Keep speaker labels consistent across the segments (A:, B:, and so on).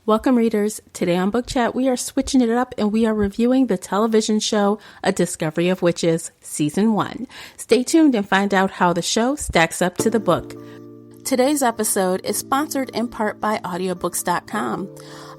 A: Welcome, readers. Today on Book Chat, we are switching it up and we are reviewing the television show A Discovery of Witches, Season 1. Stay tuned and find out how the show stacks up to the book. Today's episode is sponsored in part by audiobooks.com.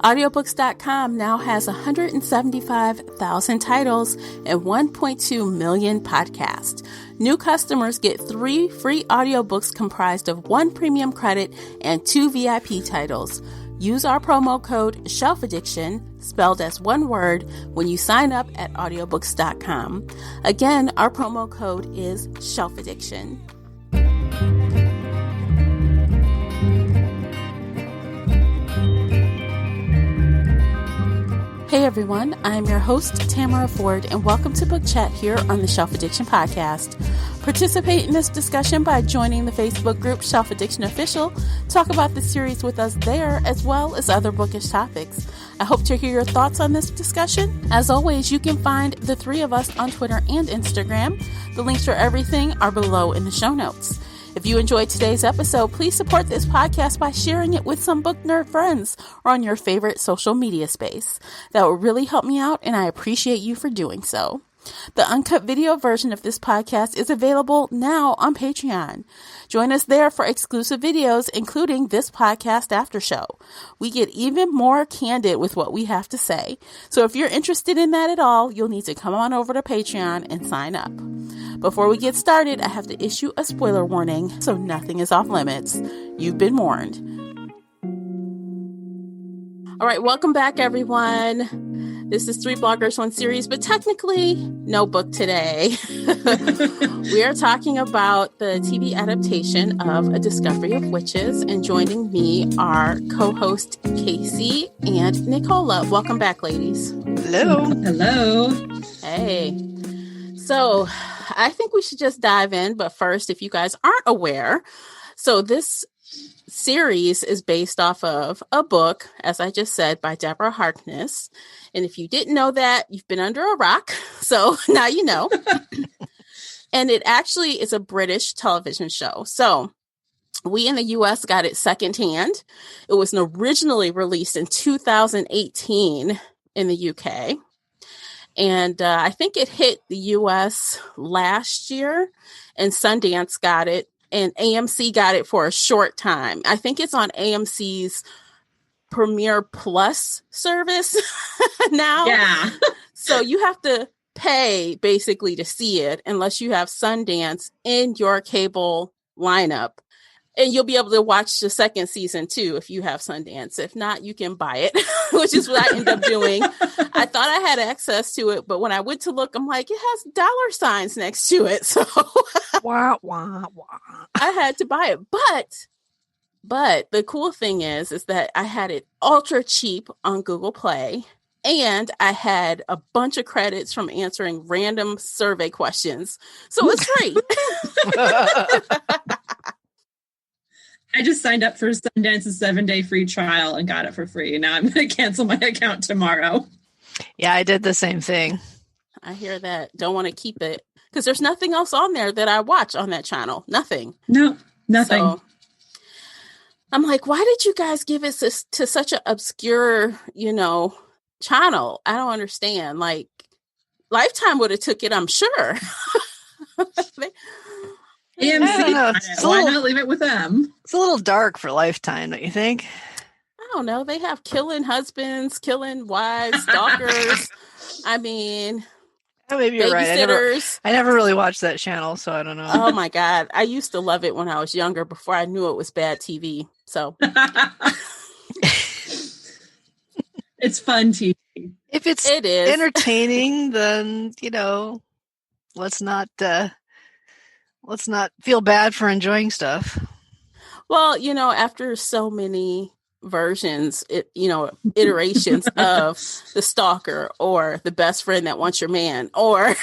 A: Audiobooks.com now has 175,000 titles and 1.2 million podcasts. New customers get 3 free audiobooks comprised of 1 premium credit and 2 VIP titles. Use our promo code SHELFADDICTION, spelled as one word, when you sign up at audiobooks.com. Again, our promo code is SHELFADDICTION. Hey everyone, I'm your host, Tamara Ford, and welcome to Book Chat here on the Shelf Addiction Podcast. Participate in this discussion by joining the Facebook group Shelf Addiction Official. Talk about the series with us there, as well as other bookish topics. I hope to hear your thoughts on this discussion. As always, you can find the 3 of us on Twitter and Instagram. The links for everything are below in the show notes. If you enjoyed today's episode, please support this podcast by sharing it with some book nerd friends or on your favorite social media space. That would really help me out, and I appreciate you for doing so. The uncut video version of this podcast is available now on Patreon. Join us there for exclusive videos, including this podcast after show. We get even more candid with what we have to say. So if you're interested in that at all, you'll need to come on over to Patreon and sign up. Before we get started, I have to issue a spoiler warning, so nothing is off limits. You've been warned. All right, welcome back, everyone. This is 3 Bloggers, 1 Series, but technically no book today. We are talking about the TV adaptation of A Discovery of Witches, and joining me are co-host Casey and Nicola. Welcome back, ladies.
B: Hello.
C: Hello.
A: Hey. So I think we should just dive in, but first, if you guys aren't aware, so this series is based off of a book, as I just said, by Deborah Harkness. And if you didn't know that, you've been under a rock. So now you know. And it actually is a British television show. So we in the US got it secondhand. It was originally released in 2018 in the UK. And I think it hit the US last year, and Sundance got it. And AMC got it for a short time. I think it's on AMC's Premiere Plus service now.
C: Yeah.
A: So you have to pay basically to see it unless you have Sundance in your cable lineup. And you'll be able to watch the second season too if you have Sundance. If not, you can buy it, which is what I end up doing. I thought I had access to it, but when I went to look, I'm like, it has dollar signs next to it. So
B: wah, wah, wah.
A: I had to buy it. But the cool thing is that I had it ultra cheap on Google Play, and I had a bunch of credits from answering random survey questions. So it's free.
C: I just signed up for Sundance's 7-day free trial and got it for free. And now I'm going to cancel my account tomorrow.
B: Yeah, I did the same thing.
A: I hear that. Don't want to keep it because there's nothing else on there that I watch on that channel. Nothing.
C: No, nothing.
A: So, I'm like, why did you guys give it to such an obscure, channel? I don't understand. Like, Lifetime would have took it, I'm sure.
C: AMC, why not leave it with them?
B: It's a little dark for Lifetime, don't you think?
A: I don't know. They have killing husbands, killing wives, stalkers. I mean,
B: maybe you're right.
A: Babysitters.
B: I never really watched that channel, so I don't know.
A: Oh my God. I used to love it when I was younger before I knew it was bad TV. So
C: it's fun TV.
B: If it is entertaining, then, let's not feel bad for enjoying stuff.
A: Well, after so many versions, iterations of the stalker or the best friend that wants your man, or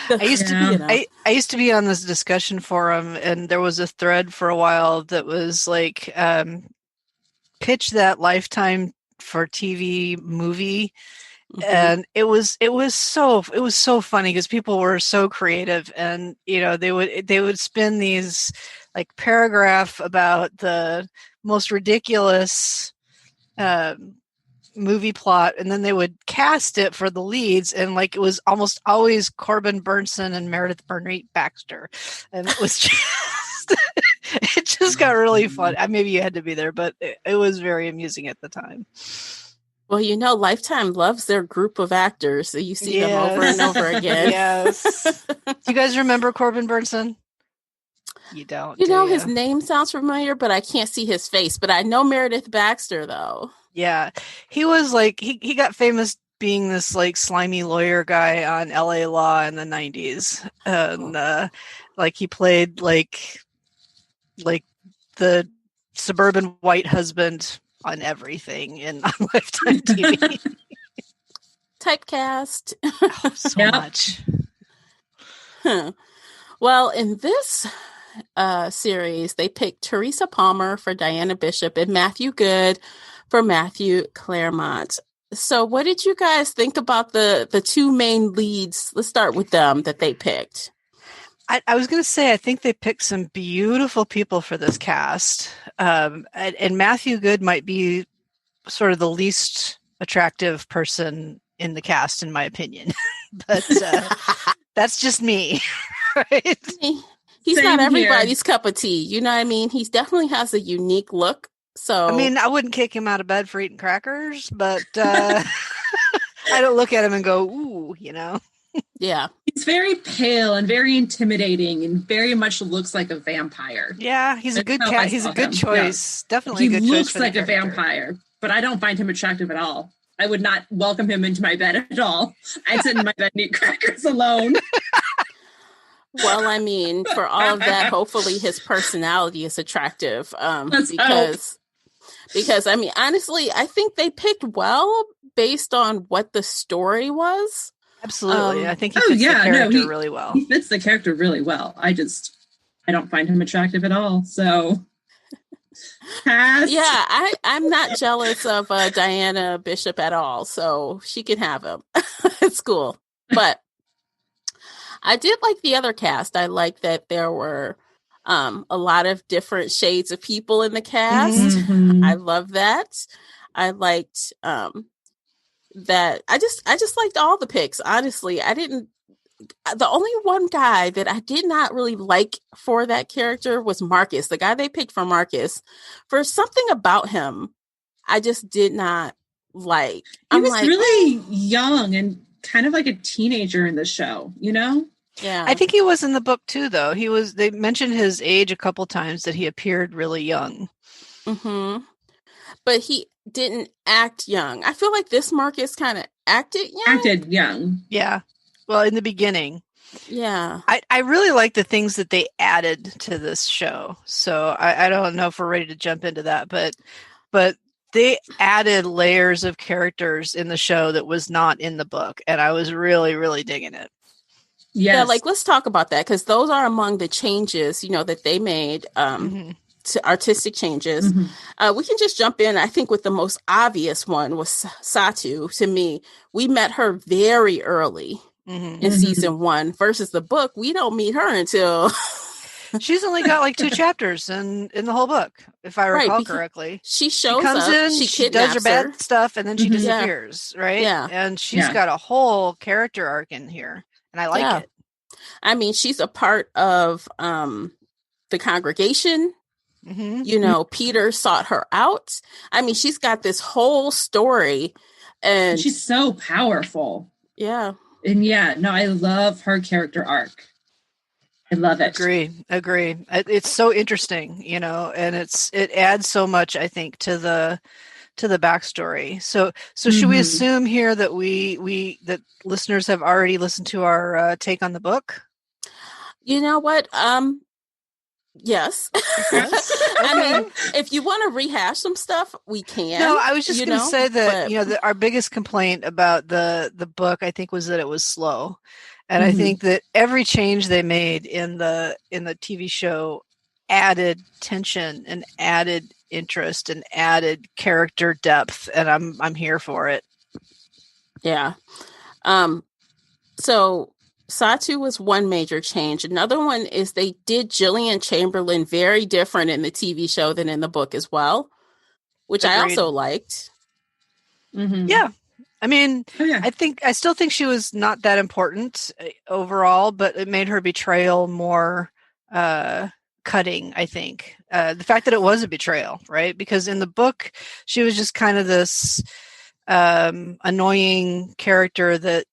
B: I used to be on this discussion forum, and there was a thread for a while that was like, pitch that Lifetime for TV movie. Mm-hmm. And it was so funny because people were so creative, and they would spin these like paragraph about the most ridiculous movie plot, and then they would cast it for the leads, and like it was almost always Corbin Burnson and Meredith Baxter, and it was just it just got really fun. Maybe you had to be there, but it was very amusing at the time.
A: Well, Lifetime loves their group of actors, so you see them over and over again.
B: Yes. Do you guys remember Corbin Burnson? You don't.
A: His name sounds familiar, but I can't see his face. But I know Meredith Baxter, though.
B: Yeah. He was like, he got famous being this like slimy lawyer guy on LA Law in the 90s. And like he played like the suburban white husband on everything on Lifetime TV.
A: Typecast.
B: So much.
A: Well, in this series, they picked Teresa Palmer for Diana Bishop and Matthew Good for Matthew Claremont. So what did you guys think about the two main leads? Let's start with them that they picked.
B: I was going to say, I think they picked some beautiful people for this cast. And Matthew Good might be sort of the least attractive person in the cast, in my opinion. But that's just me, right?
A: He's
C: Same
A: not everybody's
B: here.
A: cup of tea. You know what I mean? He definitely has a unique look. So
B: I mean, I wouldn't kick him out of bed for eating crackers, but I don't look at him and go, ooh,
A: Yeah.
C: He's very pale and very intimidating and very much looks like a vampire.
B: Yeah, he's a good
C: That's how I
B: cat. He's a
C: saw
B: good
C: him.
B: choice. Definitely a
C: He
B: good choice.
C: looks
B: for the
C: like a
B: character.
C: vampire, but I don't find him attractive at all. I would not welcome him into my bed at all. I'd sit in my bed and eat crackers alone.
A: Well, I mean, for all of that, hopefully his personality is attractive.
C: Let's
A: Because I mean, honestly, I think they picked well based on what the story was.
B: Absolutely. I think he fits the character really well.
C: He fits the character really well. I don't find him attractive at all. So pass.
A: Yeah, I'm not jealous of Diana Bishop at all, so she can have him. It's cool. But I did like the other cast. I like that there were a lot of different shades of people in the cast.
C: Mm-hmm.
A: I love that. I liked that. I just liked all the picks. Honestly, the only one guy that I did not really like for that character was Marcus, the guy they picked for Marcus. For something about him, I just did not like.
C: He was really young and kind of like a teenager in the show,
A: Yeah.
B: I think he was in the book too, though. They mentioned his age a couple times, that he appeared really young.
A: Mm-hmm. But he didn't act young. I feel like this Marcus kind of acted young.
B: Yeah. Well, in the beginning.
A: Yeah.
B: I really like the things that they added to this show. So I don't know if we're ready to jump into that, but they added layers of characters in the show that was not in the book. And I was really, really digging it.
C: Yes.
A: Yeah, let's talk about that, because those are among the changes, that they made to artistic changes.
C: Mm-hmm.
A: We can just jump in. I think with the most obvious one was Satu. To me, we met her very early in season 1 versus the book. We don't meet her until
B: she's only got like 2 chapters in the whole book, if I recall correctly.
A: She shows
B: comes
A: up,
B: in, she does her bad stuff, and then she disappears, right?
A: Yeah.
B: And she's got a whole character arc in here, and I like it.
A: I mean, she's a part of the congregation. Peter sought her out. I mean, she's got this whole story, and
C: she's so powerful.
A: Yeah.
C: And I love her character arc. I love it.
B: Agree. It's so interesting, and it adds so much, I think, to the backstory. So should we assume here that that listeners have already listened to our take on the book?
A: You know what? Yes. I mean, if you want to rehash some stuff, we can.
B: No, I was just going to say that, our biggest complaint about the book, I think, was that it was slow. And I think that every change they made in the TV show added tension and added interest and added character depth, and I'm here for it.
A: Yeah. So Satu was one major change. Another one is they did Jillian Chamberlain very different in the TV show than in the book as well. which
B: Agreed.
A: I also liked.
C: Mm-hmm.
B: Yeah. I mean,
C: Oh, yeah.
B: I still think she was not that important overall, but it made her betrayal more cutting, I think. The fact that it was a betrayal, right? Because in the book, she was just kind of this annoying character that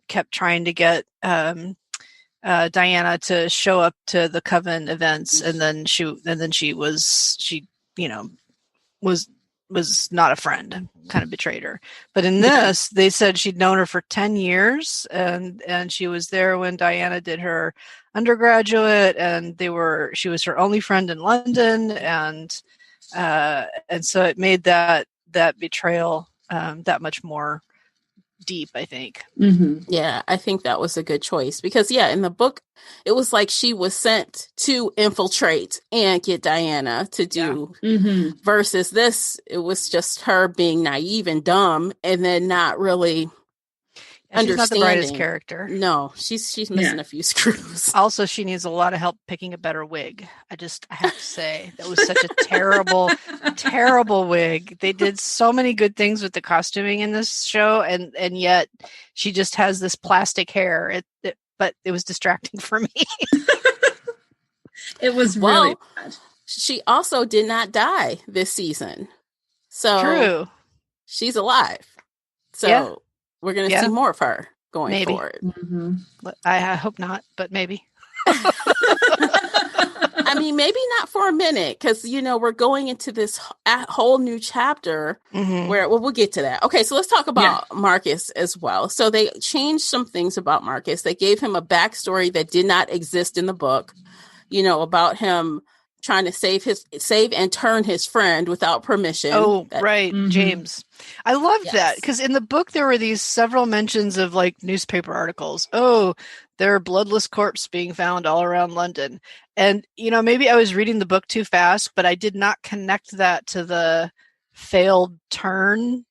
B: kept trying to get Diana to show up to the Coven events, and then she was not a friend, kind of betrayed her. But in this, they said she'd known her for 10 years, and she was there when Diana did her undergraduate, and she was her only friend in London, and so it made that betrayal that much more deep, I think.
C: Mm-hmm.
A: Yeah, I think that was a good choice because, in the book, it was like she was sent to infiltrate and get Diana to do, versus this, it was just her being naive and dumb and then not really understanding. She's not the brightest character. No, she's missing a few screws.
B: Also, she needs a lot of help picking a better wig. I have to say, that was such a terrible, terrible wig. They did so many good things with the costuming in this show, and yet she just has this plastic hair. But it was distracting for me.
C: It was really bad.
A: She also did not die this season. So
B: true.
A: She's alive. So we're going to see more of her going forward.
B: Mm-hmm. I hope not, but maybe.
A: I mean, maybe not for a minute, because, we're going into this whole new chapter where, we'll get to that. Okay, so let's talk about Marcus as well. So they changed some things about Marcus. They gave him a backstory that did not exist in the book, about him trying to save and turn his friend without permission.
B: Oh, right. James. I love that, because in the book there were these several mentions of like newspaper articles. Oh, there are bloodless corpses being found all around London. And, maybe I was reading the book too fast, but I did not connect that to the failed turn.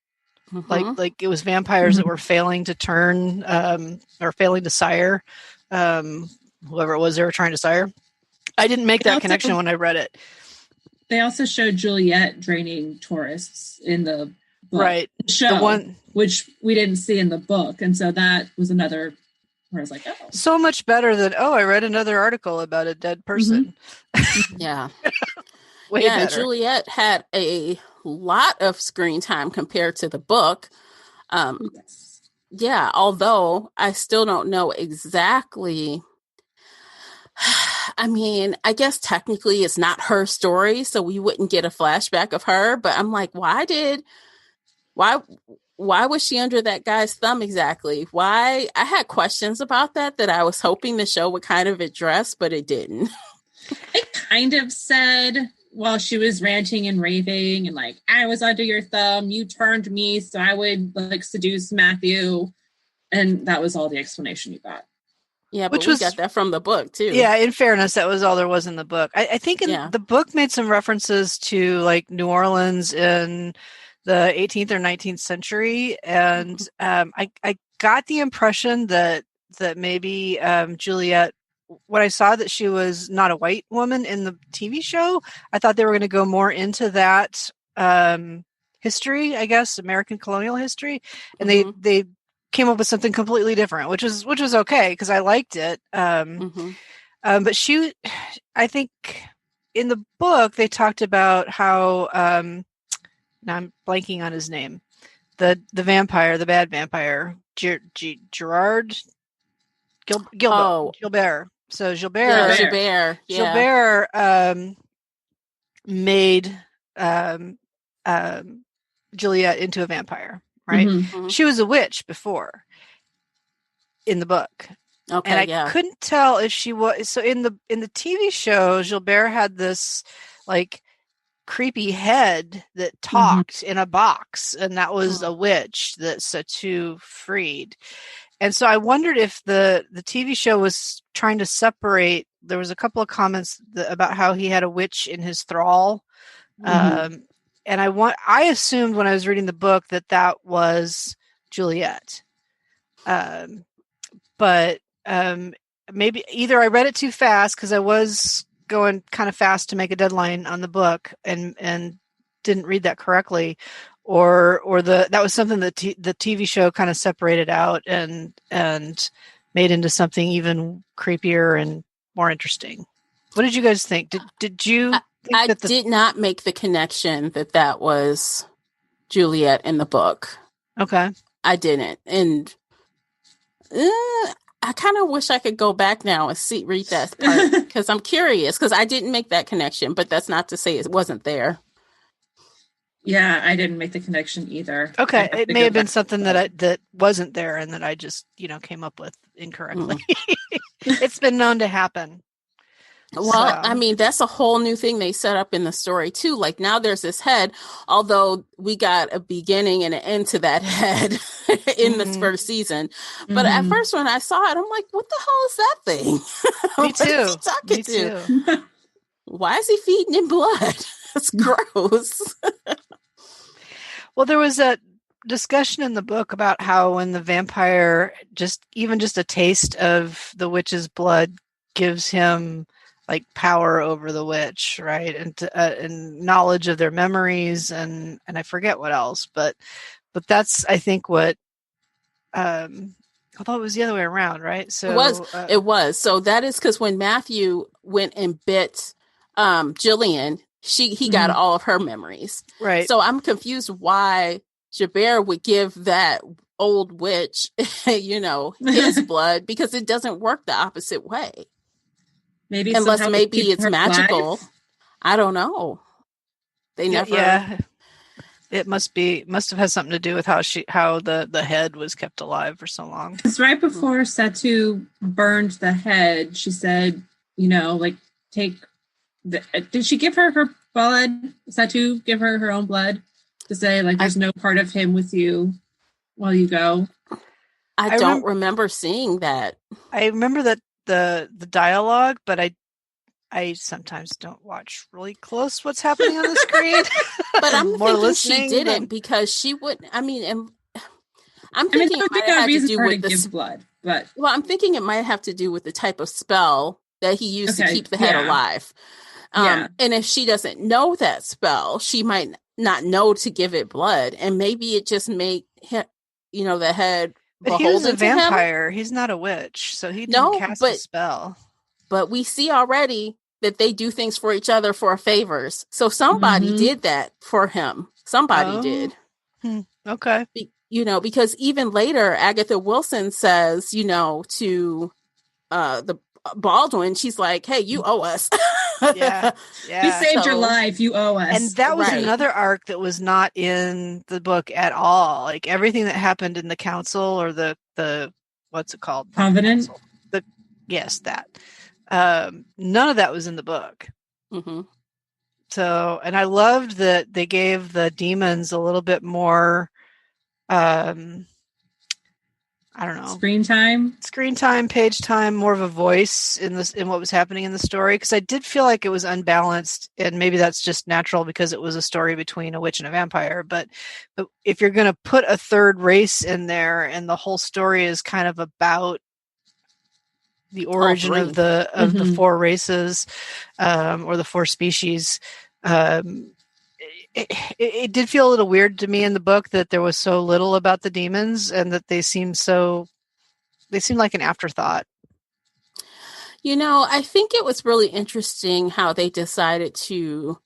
B: Like it was vampires that were failing to turn, or failing to sire, whoever it was they were trying to sire. I didn't make that connection when I read it.
C: They also showed Juliet draining tourists in the book,
B: right
C: show,
B: the one
C: which we didn't see in the book, and so that was another where I was like, oh,
B: so much better than I read another article about a dead person.
A: Yeah.
B: Way better.
A: Juliet had a lot of screen time compared to the book. Yeah, although I still don't know exactly. I mean, I guess technically it's not her story, so we wouldn't get a flashback of her, but I'm like, why was she under that guy's thumb exactly? Why? I had questions about that I was hoping the show would kind of address, but it didn't.
C: It kind of said while she was ranting and raving and like, I was under your thumb, you turned me so I would like seduce Matthew. And that was all the explanation you got.
A: Yeah, but we got that from the book too.
B: Yeah, in fairness, that was all there was in the book. I think the book made some references to like New Orleans in the 18th or 19th century. And I got the impression that maybe Juliet, when I saw that she was not a white woman in the TV show, I thought they were going to go more into that history, I guess, American colonial history. And they came up with something completely different, which was okay because I liked it. But she, I think in the book, they talked about how, now I'm blanking on his name, the vampire, the bad vampire, Gerard Gilbert. So Gilbert made Juliet into a vampire, right? She was a witch before in the book. Okay, and I couldn't tell if she was. So in the TV show, Gilbert had this like creepy head that talked in a box, and that was a witch that Satu freed. And so I wondered if the TV show was trying to separate. There was a couple of comments about how he had a witch in his thrall. And I assumed when I was reading the book that was Juliet. But maybe either I read it too fast because I was going kind of fast to make a deadline on the book and didn't read that correctly, or that was something that the TV show kind of separated out and made into something even creepier and more interesting. What did you guys think? Did you think
A: I did not make the connection that was Juliet in the book.
B: Okay.
A: I didn't. And I kind of wish I could go back now and read that part because I'm curious, because I didn't make that connection, but that's not to say it wasn't there.
C: Yeah, I didn't make the connection either.
B: Okay, it may have been something that wasn't there and that I just, came up with incorrectly. It's been known to happen.
A: Well, I mean, that's a whole new thing they set up in the story too. Like now there's this head, although we got a beginning and an end to that head in this first season. But at first when I saw it, I'm like, what the hell is that thing?
B: Me too.
A: Me too. Why is he feeding in blood? That's gross.
B: Well, there was a discussion in the book about how when the vampire just a taste of the witch's blood gives him like power over the witch, right? And knowledge of their memories and I forget what else, but that's, I think, what although it was the other way around, right? So
A: it was. So that is because when Matthew went and bit Jillian, he got all of her memories.
B: Right.
A: So I'm confused why Javert would give that old witch, his blood, because it doesn't work the opposite way.
C: Maybe
A: unless maybe it's magical.
C: Alive?
A: I don't know. They never.
B: Yeah. It must have had something to do with how the head was kept alive for so long.
C: Because right before Satu burned the head, she said, take the. Did she give her blood? Satu give her own blood to say there's no part of him with you while you go.
A: I don't remember seeing that.
B: I remember that the dialogue, but I sometimes don't watch really close what's happening on the screen.
A: But I'm thinking she didn't because she wouldn't. I mean, I'm thinking it might have to do with the
C: blood. But
A: I'm thinking it might have to do with the type of spell that he used to keep the head alive. And if she doesn't know that spell, she might not know to give it blood, and maybe it just make the head.
B: But he was a vampire. He's not a witch, so he didn't cast a spell.
A: But we see already that they do things for each other for favors. So somebody did that for him. Somebody did.
B: Okay.
A: Because even later, Agatha Wilson says, to the Baldwin, she's like, hey, you owe us.
B: Yeah.
C: We saved your life. You owe us.
B: And that was another arc that was not in the book at all. Like everything that happened in the council or the what's it called?
C: Covenant.
B: Yes, that. None of that was in the book.
A: Mm-hmm.
B: So, and I loved that they gave the demons a little bit more, I don't know.
C: Screen time,
B: page time, more of a voice in what was happening in the story. Because I did feel like it was unbalanced, and maybe that's just natural because it was a story between a witch and a vampire. But if you're going to put a third race in there, and the whole story is kind of about the origin of the four races, or the four species, it did feel a little weird to me in the book that there was so little about the demons and that they seemed like an afterthought.
A: I think it was really interesting how they decided to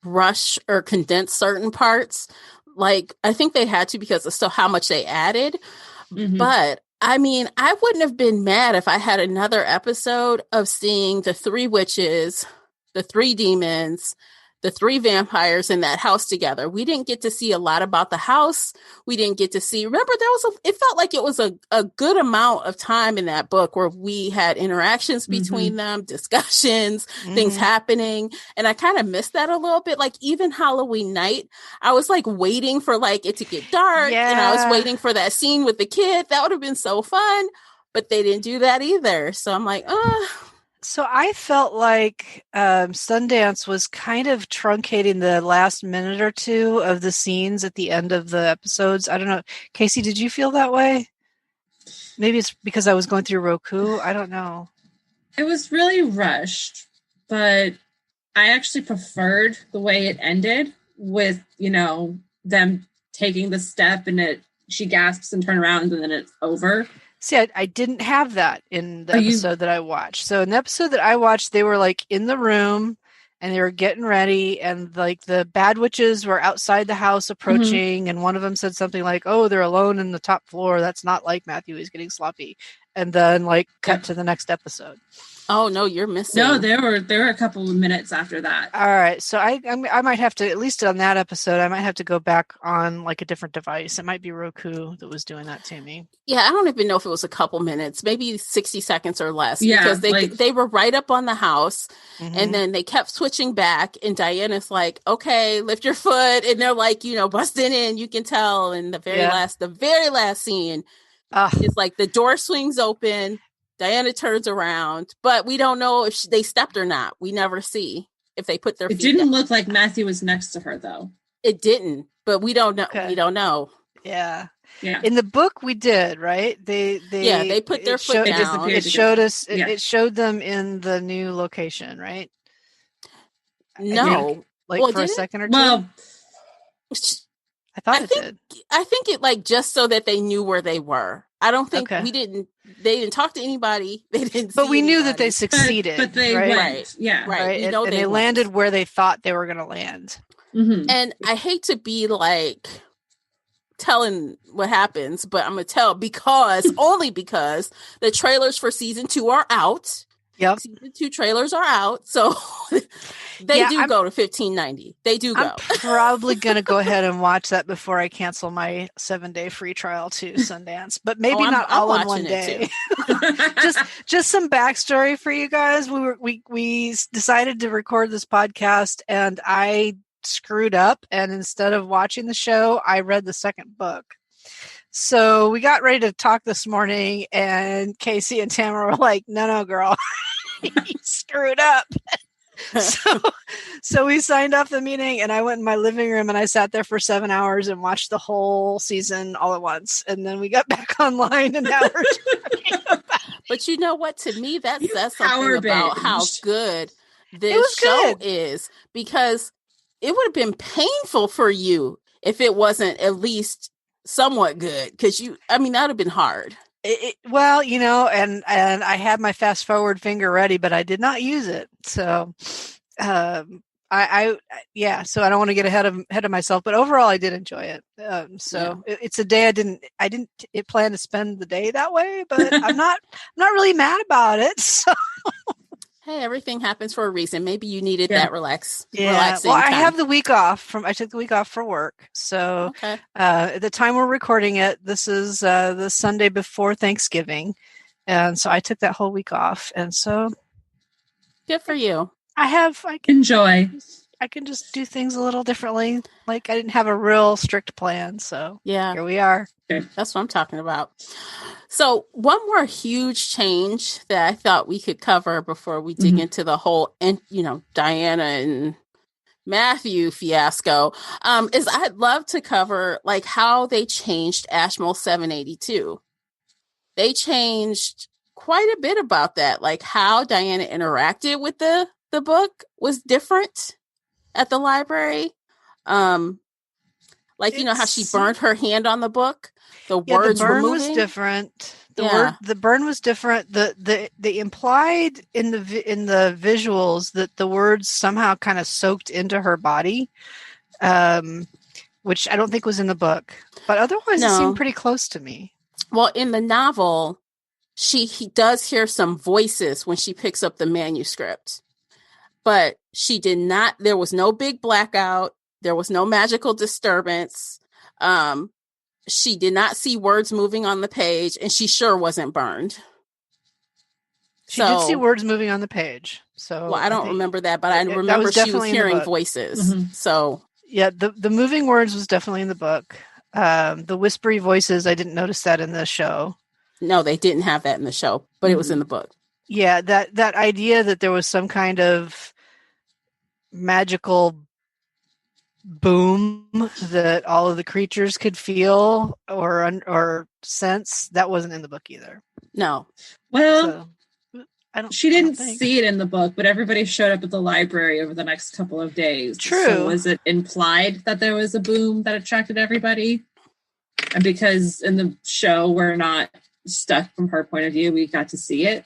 A: rush or condense certain parts. Like, I think they had to because of how much they added. Mm-hmm. But I mean, I wouldn't have been mad if I had another episode of seeing the three witches, the three demons, the three vampires in that house together. We didn't get to see a lot about the house. We didn't get to see, remember, it felt like it was a good amount of time in that book where we had interactions between them, discussions, things happening. And I kind of missed that a little bit. Like even Halloween night, I was like waiting for it to get dark. And I was waiting for that scene with the kid. That would have been so fun, but they didn't do that either. So I'm like,
B: So I felt like Sundance was kind of truncating the last minute or two of the scenes at the end of the episodes. I don't know. Casey, did you feel that way? Maybe it's because I was going through Roku. I don't know.
C: It was really rushed, but I actually preferred the way it ended with, them taking the step and she gasps and turn around and then it's over.
B: See, I didn't have that in the episode that I watched. So in the episode that I watched, they were like in the room and they were getting ready, and like the bad witches were outside the house approaching, and one of them said something like, "Oh, they're alone in the top floor. That's not like Matthew. He's getting sloppy." And then like cut to the next episode.
A: Oh no, you're missing.
C: No, there were a couple of minutes after that.
B: All right, so I might have to, at least on that episode, I might have to go back on like a different device. It might be Roku that was doing that to me.
A: Yeah, I don't even know if it was a couple minutes, maybe 60 seconds or less.
C: Yeah,
A: because they were right up on the house, and then they kept switching back, and Diana's like, "Okay, lift your foot," and they're like, busting in. You can tell in the very last scene, it's like the door swings open. Diana turns around, but we don't know if they stepped or not. We never see if they put their feet
C: down. It didn't
A: down.
C: look like Matthew was next to her, though.
A: It didn't, but we don't know.
B: Okay.
A: We don't know.
B: Yeah.
C: Yeah.
B: In the book, we did, right? They
A: put their foot down.
B: It showed us. It showed them in the new location, right?
A: No,
B: for a second or two.
C: Well,
B: I thought it did.
A: I think it just so that they knew where they were. I don't think they didn't talk to anybody. They didn't.
B: But we
A: knew
B: that they succeeded.
C: But they
B: went.
C: Right. Yeah.
A: Right.
B: And they landed where they thought they were going to land.
C: Mm-hmm.
A: And I hate to be like telling what happens, but I'm going to tell only because the trailers for season 2 are out.
B: Yep.
A: Season 2 trailers are out. So they go to 1590. They do go.
B: I'm probably going to go ahead and watch that before I cancel my 7-day free trial to Sundance, but maybe not all in one day. just some backstory for you guys. We decided to record this podcast, and I screwed up, and instead of watching the show, I read the second book. So we got ready to talk this morning, and Casey and Tamara were like, no, girl, you screwed up. So we signed off the meeting, and I went in my living room and I sat there for 7 hours and watched the whole season all at once. And then we got back online, and now we're talking about it.
A: But you know what? To me, that says something about how good this show is, because it would have been painful for you if it wasn't at least somewhat good, because that would have been hard.
B: And I had my fast forward finger ready, but I did not use it. So, so I don't want to get ahead of myself, but overall I did enjoy it. It's a day I didn't plan to spend the day that way, but I'm not really mad about it. So.
A: Hey, everything happens for a reason. Maybe you needed that relaxing
B: well, I
A: time.
B: have the week off I took the week off for work. So at the time we're recording it, this is the Sunday before Thanksgiving. And so I took that whole week off. And so
A: good for you.
B: I can
C: enjoy.
B: I can just do things a little differently. Like I didn't have a real strict plan. So here we are.
A: That's what I'm talking about. So one more huge change that I thought we could cover before we dig into the whole, Diana and Matthew fiasco, is I'd love to cover like how they changed Ashmole 782. They changed quite a bit about that, like how Diana interacted with the book was different at the library. How she burned her hand on the book. The words
B: the burn
A: were moving.
B: Was different. The burn was different. The implied in the visuals that the words somehow kind of soaked into her body, which I don't think was in the book. But otherwise, it seemed pretty close to me.
A: Well, in the novel, he does hear some voices when she picks up the manuscript, but she did not. There was no big blackout. There was no magical disturbance. She did not see words moving on the page, and she sure wasn't burned.
B: She did see words moving on the page. So
A: I don't remember that, but I remember she was hearing voices. Mm-hmm. So
B: the moving words was definitely in the book. The whispery voices, I didn't notice that in the show.
A: No, they didn't have that in the show, but it was in the book.
B: Yeah, that idea that there was some kind of magical boom that all of the creatures could feel or sense, that wasn't in the book either.
A: No.
C: Well, She didn't see it in the book, but everybody showed up at the library over the next couple of days.
B: True.
C: So was it implied that there was a boom that attracted everybody? And because in the show we're not stuck from her point of view, we got to see it.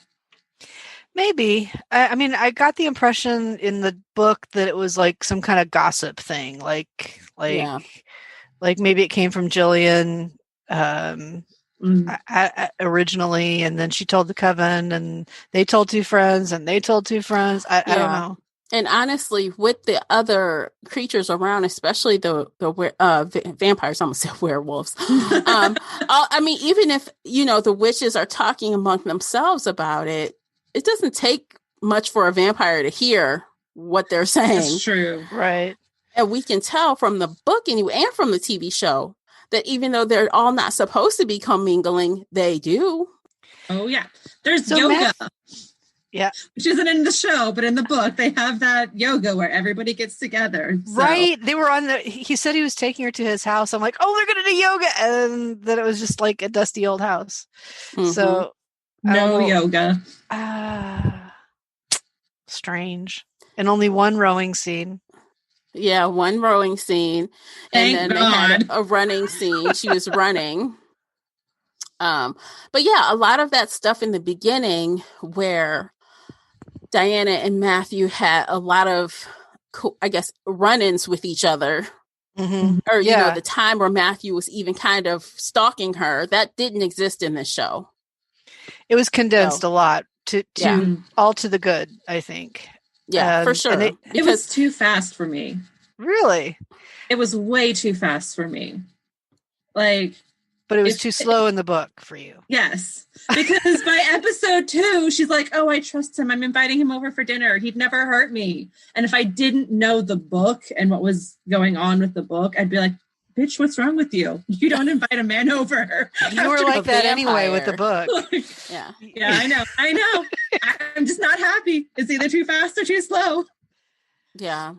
B: Maybe. I mean, I got the impression in the book that it was like some kind of gossip thing, like maybe it came from Jillian originally, and then she told the coven, and they told two friends, and they told two friends. I don't know.
A: And honestly, with the other creatures around, especially the vampires, I almost said werewolves. I mean, even if, the witches are talking among themselves about it, it doesn't take much for a vampire to hear what they're saying.
C: That's true.
B: Right.
A: And we can tell from the book anyway, and from the TV show, that even though they're all not supposed to be commingling, they do.
C: Oh, yeah. There's yoga.
B: Yeah.
C: Which isn't in the show, but in the book, they have that yoga where everybody gets together. So.
B: Right. They were he said he was taking her to his house. I'm like, oh, they're going to do yoga. And then it was just like a dusty old house. Mm-hmm. So.
C: No yoga.
B: Strange. And only one rowing scene.
A: Yeah, one rowing scene.
C: Thank
A: and then
C: God.
A: They had a running scene. She was running. But yeah, a lot of that stuff in the beginning where Diana and Matthew had a lot of, run-ins with each other.
B: Mm-hmm.
A: Or, the time where Matthew was even kind of stalking her, that didn't exist in this show.
B: It was condensed a lot to all to the good, I think.
A: Yeah, for sure.
C: It was too fast for me.
B: Really?
C: It was way too fast for me.
B: But it was too slow in the book for you.
C: Yes. Because by episode 2, she's like, oh, I trust him. I'm inviting him over for dinner. He'd never hurt me. And if I didn't know the book and what was going on with the book, I'd be like, bitch, what's wrong with you? You don't invite a man over.
B: You were like that anyway with the book.
A: Yeah.
C: Yeah, I know. I'm just not happy. It's either too fast or too slow.
A: Yeah.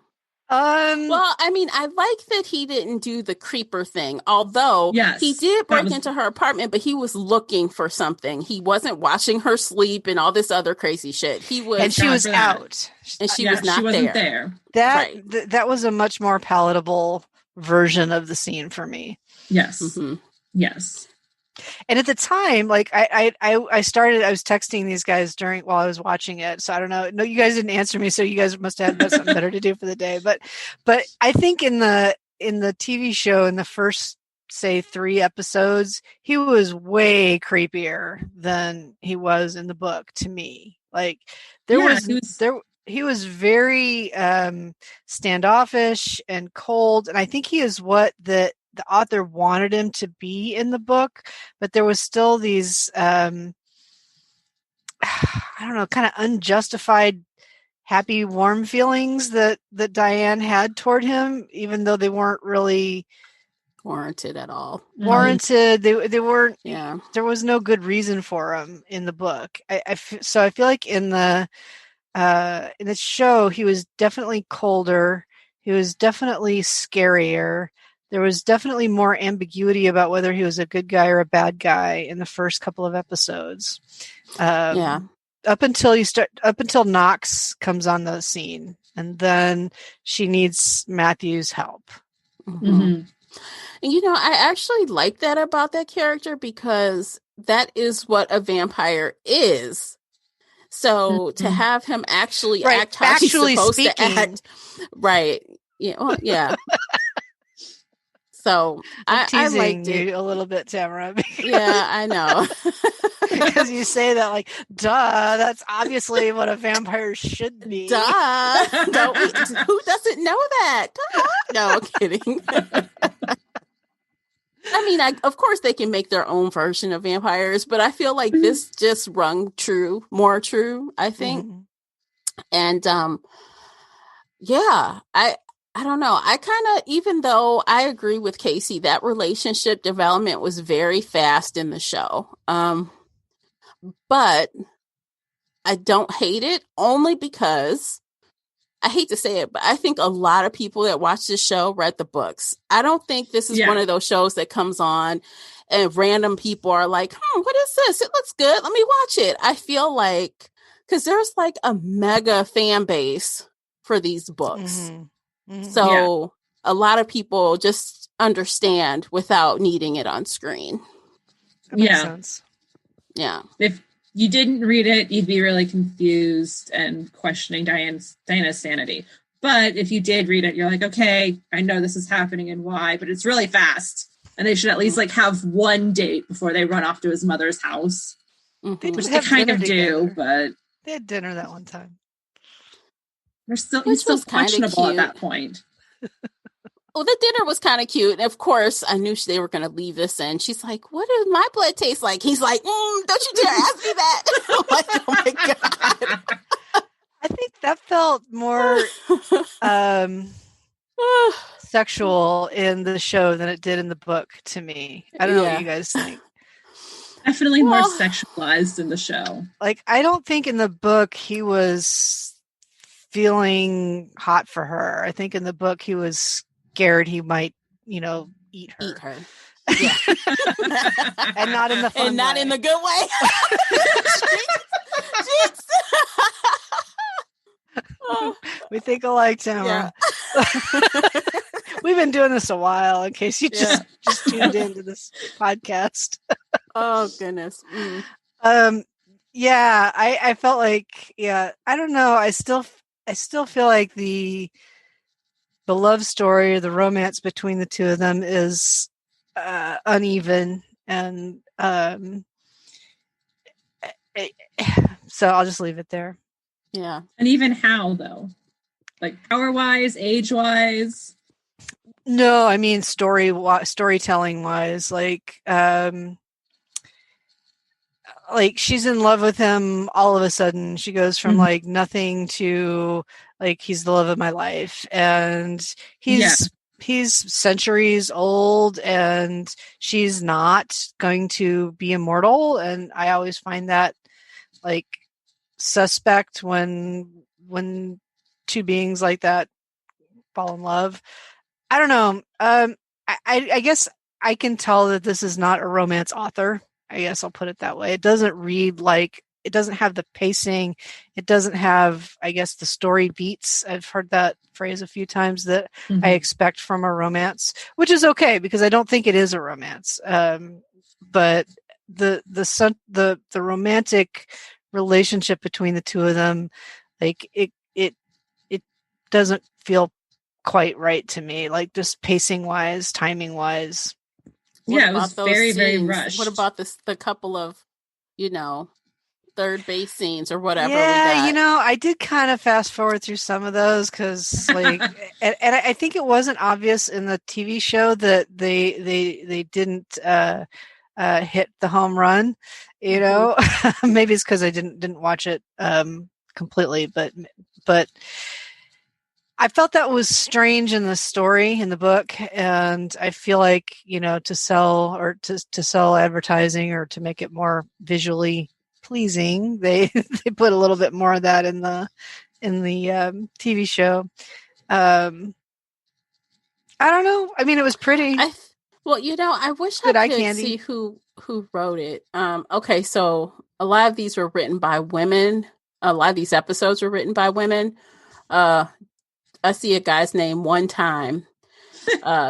A: Well, I mean, I like that he didn't do the creeper thing, although he did break into her apartment, but he was looking for something. He wasn't watching her sleep and all this other crazy shit. He was,
B: and she was out,
A: and she was not there.
B: That was a much more palatable version of the scene for me.
C: Yes.
A: Mm-hmm.
C: Yes.
B: And at the time, like I was texting these guys while I was watching it. So I don't know. No, you guys didn't answer me. So you guys must have had something better to do for the day. But I think in the TV show, in the first, say 3 episodes, he was way creepier than he was in the book to me. Like he was very standoffish and cold. And I think he is what the author wanted him to be in the book, but there was still these, I don't know, kind of unjustified, happy, warm feelings that Diane had toward him, even though they weren't really
A: warranted at all.
B: Warranted. They weren't.
A: Yeah.
B: There was no good reason for them in the book. So I feel like in the show, he was definitely colder. He was definitely scarier. There was definitely more ambiguity about whether he was a good guy or a bad guy in the first couple of episodes. Up until Knox comes on the scene, and then she needs Matthew's help.
A: Mm-hmm. And I actually like that about that character, because that is what a vampire is. So to have him actually act how he's supposed to act, right? Yeah, well, yeah. So I liked it
B: a little bit, Tamara.
A: Yeah, I know.
B: Because you say that like, duh, that's obviously what a vampire should be.
A: Duh. Who doesn't know that? Duh. No, kidding. I mean, of course they can make their own version of vampires, but I feel like this just rung more true, I think. Mm-hmm. And I don't know. I kind of, even though I agree with Casey, that relationship development was very fast in the show. But I don't hate it, only because, I hate to say it, but I think a lot of people that watch this show read the books. I don't think this is one of those shows that comes on and random people are like, what is this? It looks good. Let me watch it. I feel like because there's like a mega fan base for these books. So a lot of people just understand without needing it on screen.
B: That makes sense.
A: Yeah.
C: If you didn't read it, you'd be really confused and questioning Diana's sanity. But if you did read it, you're like, okay, I know this is happening and why, but it's really fast. And they should at least like have one date before they run off to his mother's house.
B: They
C: Which they kind of do, but
B: they had dinner that one time.
C: He's still questionable at that point.
A: Oh, the dinner was kind of cute. And of course, I knew they were going to leave this in. She's like, what does my blood taste like? He's like, don't you dare ask me that. I'm like, oh my God.
B: I think that felt more sexual in the show than it did in the book to me. I don't know what you guys think.
C: Definitely more sexualized in the show.
B: Like, I don't think in the book he was feeling hot for her. I think in the book he was scared he might, eat her.
A: Eat her.
B: Yeah. And not in the fun
A: and not
B: way.
A: in the good way.
B: We think alike, Tamara. Yeah. We've been doing this a while, in case you just tuned into this podcast.
A: Oh goodness.
B: Yeah, I felt like, I don't know. I still feel like the love story or the romance between the two of them is uneven, and so I'll just leave it there.
A: Yeah.
C: And even how, though? Like power-wise, age-wise?
B: No, I mean storytelling-wise. Like she's in love with him all of a sudden. She goes from like nothing to like he's the love of my life. And he's centuries old and she's not going to be immortal. And I always find that like suspect when two beings like that fall in love. I don't know. I guess I can tell that this is not a romance author. I guess I'll put it that way. It doesn't read like, it doesn't have the pacing. It doesn't have, I guess, the story beats. I've heard that phrase a few times that I expect from a romance, which is okay because I don't think it is a romance. But the romantic relationship between the two of them, like it doesn't feel quite right to me. Like just pacing wise, timing wise.
C: It was very, very rushed.
A: What about the couple of, third base scenes or whatever?
B: Yeah, I did kind of fast forward through some of those because, like, and I think it wasn't obvious in the TV show that they didn't hit the home run. Maybe it's because I didn't watch it completely, but I felt that was strange in the story in the book, and I feel like to sell advertising or to make it more visually pleasing, they put a little bit more of that in the TV show. I don't know. I mean, it was pretty.
A: I wish I could see who wrote it. Okay, so a lot of these were written by women. A lot of these episodes were written by women. I see a guy's name One Time,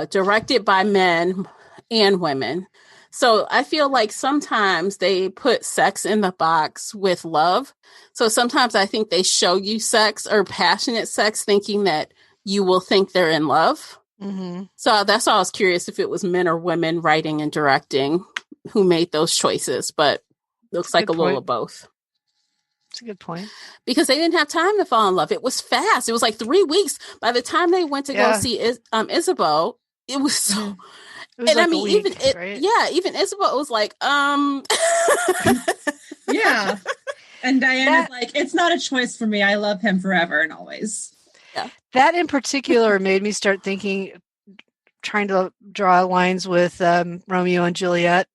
A: directed by men and women. So I feel like sometimes they put sex in the box with love. So sometimes I think they show you sex or passionate sex thinking that you will think they're in love. Mm-hmm. So that's why I was curious if it was men or women writing and directing who made those choices, but looks like a little of both.
B: That's a good point.
A: Because they didn't have time to fall in love. It was fast. It was like 3 weeks. By the time they went to go see Isabeau, it was so...
B: It was like a week,
A: right? Even Isabeau was like,
C: Yeah. And Diana's like, it's not a choice for me. I love him forever and always.
A: Yeah.
B: That in particular made me start trying to draw lines with Romeo and Juliet.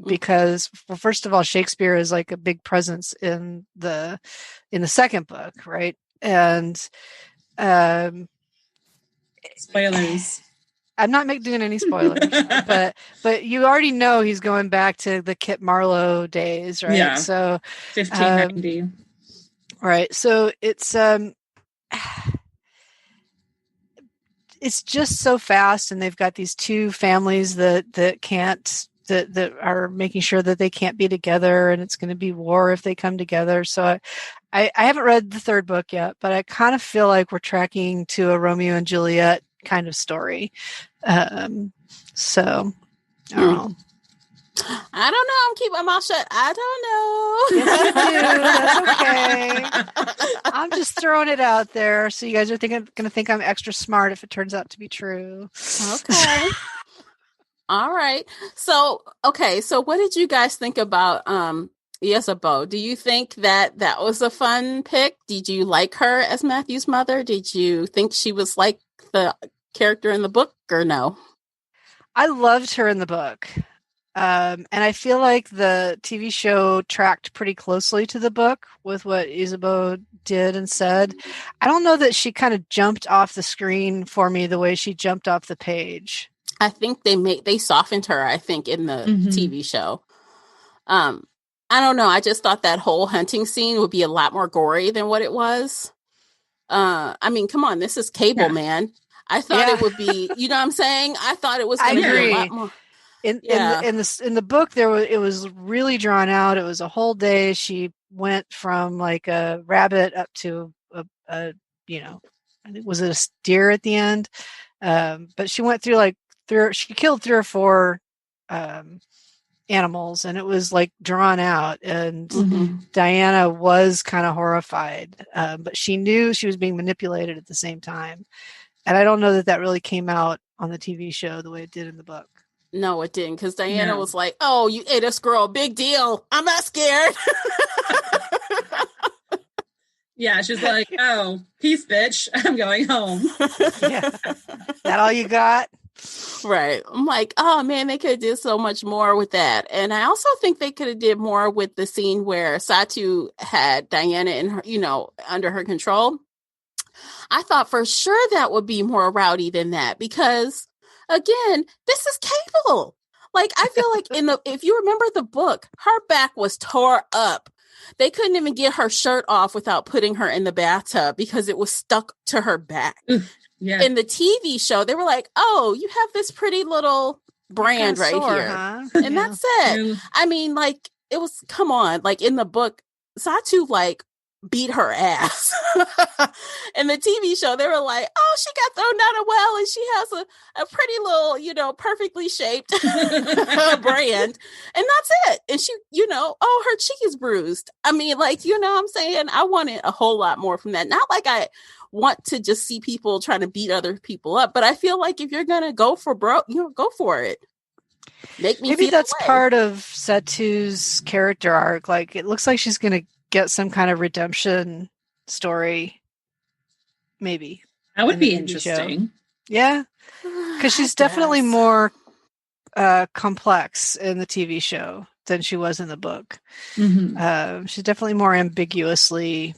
B: Because, well, first of all, Shakespeare is like a big presence in the second book, right? And
C: spoilers.
B: I'm not doing any spoilers, but you already know he's going back to the Kit Marlowe days, right?
C: Yeah.
B: So
C: 1590.
B: Right. So it's just so fast, and they've got these two families that can't that are making sure that they can't be together, and it's going to be war if they come together. So I haven't read the third book yet, but I kind of feel like we're tracking to a Romeo and Juliet kind of story. So I don't know.
A: I don't know. I'm keeping my mouth shut. I don't know.
B: Yes, you do. That's okay. I'm just throwing it out there, so you guys are going to think I'm extra smart if it turns out to be true.
A: Okay. All right. So, okay. So what did you guys think about Isabeau? Do you think that was a fun pick? Did you like her as Matthew's mother? Did you think she was like the character in the book or no?
B: I loved her in the book. And I feel like the TV show tracked pretty closely to the book with what Isabeau did and said. I don't know that she kind of jumped off the screen for me the way she jumped off the page.
A: I think they softened her, I think, in the TV show. I don't know. I just thought that whole hunting scene would be a lot more gory than what it was. I mean, come on, this is cable, man. I thought it would be, you know what I'm saying? I thought it was going to be a lot more.
B: In the book, it was really drawn out. It was a whole day. She went from like a rabbit up to a I think, was it a deer at the end? But she went through she killed 3 or 4 animals, and it was like drawn out. And Diana was kind of horrified, but she knew she was being manipulated at the same time. And I don't know that really came out on the TV show the way it did in the book.
A: No, it didn't, because Diana was like, "Oh, you ate a squirrel, big deal. I'm not scared."
C: Yeah, she's like, "Oh, peace, bitch. I'm going home."
B: Yeah, that all you got?
A: Right. I'm like, oh man, they could have did so much more with that. And I also think they could have did more with the scene where Satu had Diana in her, under her control. I thought for sure that would be more rowdy than that, because again, this is cable. Like, I feel like if you remember the book, her back was tore up. They couldn't even get her shirt off without putting her in the bathtub because it was stuck to her back.
C: Yeah.
A: In the TV show, they were like, "Oh, you have this pretty little brand right here."
B: Huh?
A: And that's it. I mean, like, it was, come on, like in the book, Satu like beat her ass. In the TV show, they were like, "Oh, she got thrown down a well and she has a pretty little, perfectly shaped brand." And that's it. And she, oh, her cheek is bruised. I mean, like, I'm saying? I wanted a whole lot more from that. Not like I want to just see people trying to beat other people up, but I feel like if you're going to go for broke, go for it.
B: Maybe that's part of Satu's character arc. Like, it looks like she's going to get some kind of redemption story. Maybe
C: that would be interesting.
B: Yeah, because she's definitely more complex in the TV show than she was in the book. She's definitely more ambiguously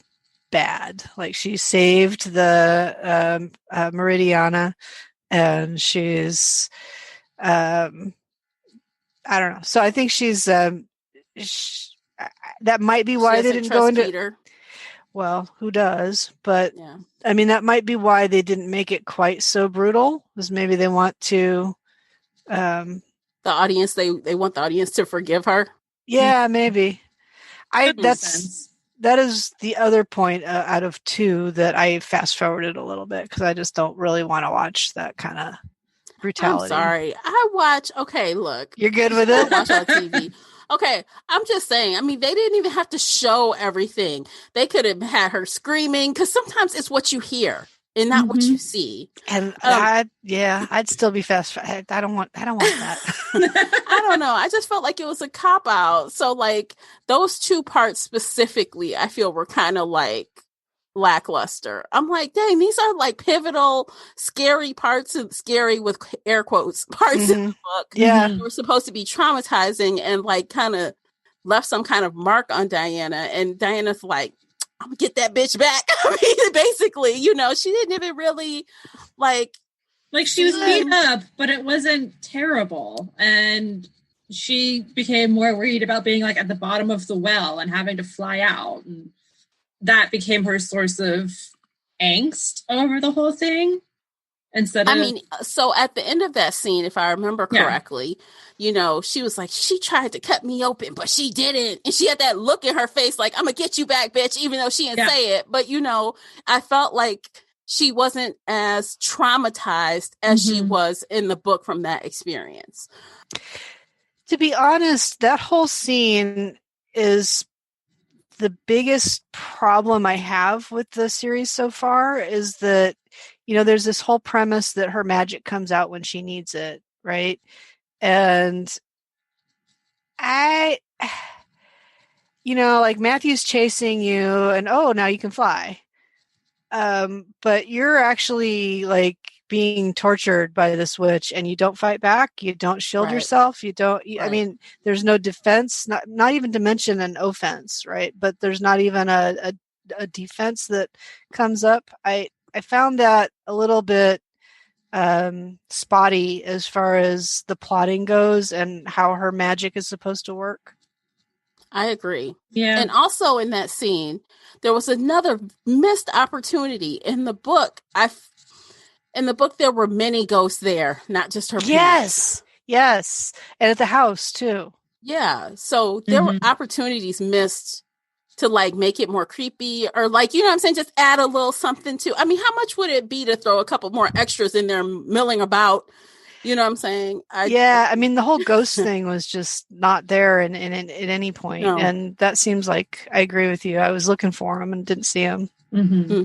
B: bad. Like, she saved the Meridiana, and she's I don't know. So I think she's that might be why they didn't go into
A: Peter.
B: Well, who does? But yeah. I mean, that might be why they didn't make it quite so brutal, because maybe they want to
A: the audience, they want the audience to forgive her.
B: Yeah, maybe. That is the other point out of 2 that I fast forwarded a little bit, because I just don't really want to watch that kind of brutality.
A: I'm sorry. I watch. Okay, look,
B: you're good with it.
A: I watch on TV. Okay, I'm just saying. I mean, they didn't even have to show everything. They could have had her screaming, because sometimes it's what you hear and not what you see.
B: And I'd still be fast. I don't want that.
A: I don't know. I just felt like it was a cop out. So like those 2 parts specifically, I feel were kind of like lackluster. I'm like, dang, these are like pivotal, scary parts, and scary with air quotes parts in the book.
B: Yeah,
A: they were supposed to be traumatizing and like kind of left some kind of mark on Diana. And Diana's like, "I'm gonna get that bitch back." I mean, basically, she didn't even really like
C: she was beat up, but it wasn't terrible. And she became more worried about being like at the bottom of the well and having to fly out. And that became her source of angst over the whole thing.
A: I mean, so at the end of that scene, if I remember correctly, you know, she was like, she tried to cut me open, but she didn't. And she had that look in her face like, I'm going to get you back, bitch, even though she didn't say it. But, you know, I felt like she wasn't as traumatized as she was in the book from that experience.
B: To be honest, that whole scene is the biggest problem I have with the series so far, is that, you know, there's this whole premise that her magic comes out when she needs it, right? And you know, like Matthew's chasing you and, oh, now you can fly. But you're actually like being tortured by this witch and you don't fight back. You don't shield yourself. You don't, I mean, there's no defense, not even to mention an offense, right? But there's not even a defense that comes up. I found that a little bit spotty as far as the plotting goes and how her magic is supposed to work.
A: I agree.
C: Yeah.
A: And also in that scene, there was another missed opportunity. In the book, there were many ghosts there, not just her parents.
B: Yes. And at the house too.
A: Yeah. So there were opportunities missed to like make it more creepy, or like, you know what I'm saying? Just add a little something to, I mean, how much would it be to throw a couple more extras in there milling about? You know what I'm saying?
B: I mean, the whole ghost thing was just not there at any point. No. And that seems like, I agree with you. I was looking for him and didn't see him.
A: Mm-hmm.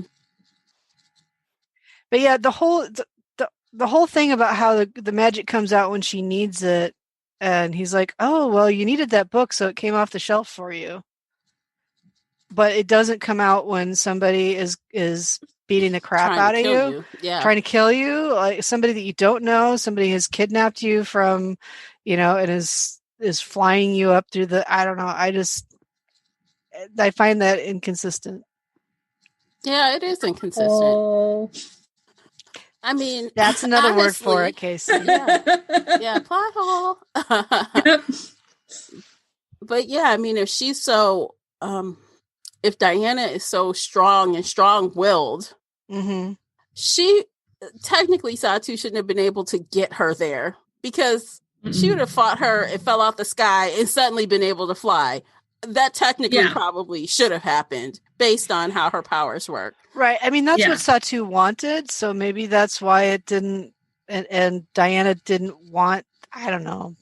B: But yeah, the whole thing about how the magic comes out when she needs it. And he's like, oh, well, you needed that book, so it came off the shelf for you. But it doesn't come out when somebody is beating the crap out of you. Yeah. Trying to kill you, like somebody that you don't know, somebody has kidnapped you from, you know, and is flying you up through the, I don't know. I find that inconsistent.
A: Yeah, it is inconsistent. Oh. I mean,
B: that's another word for it, Casey.
A: Yeah, plot hole. But yeah, I mean, if she's so, if Diana is so strong and strong-willed, she technically Satu shouldn't have been able to get her there, because she would have fought her and fell off the sky and suddenly been able to fly. That technically probably should have happened based on how her powers work.
B: Right. I mean, that's what Satu wanted. So maybe that's why it didn't, and Diana didn't want, I don't know.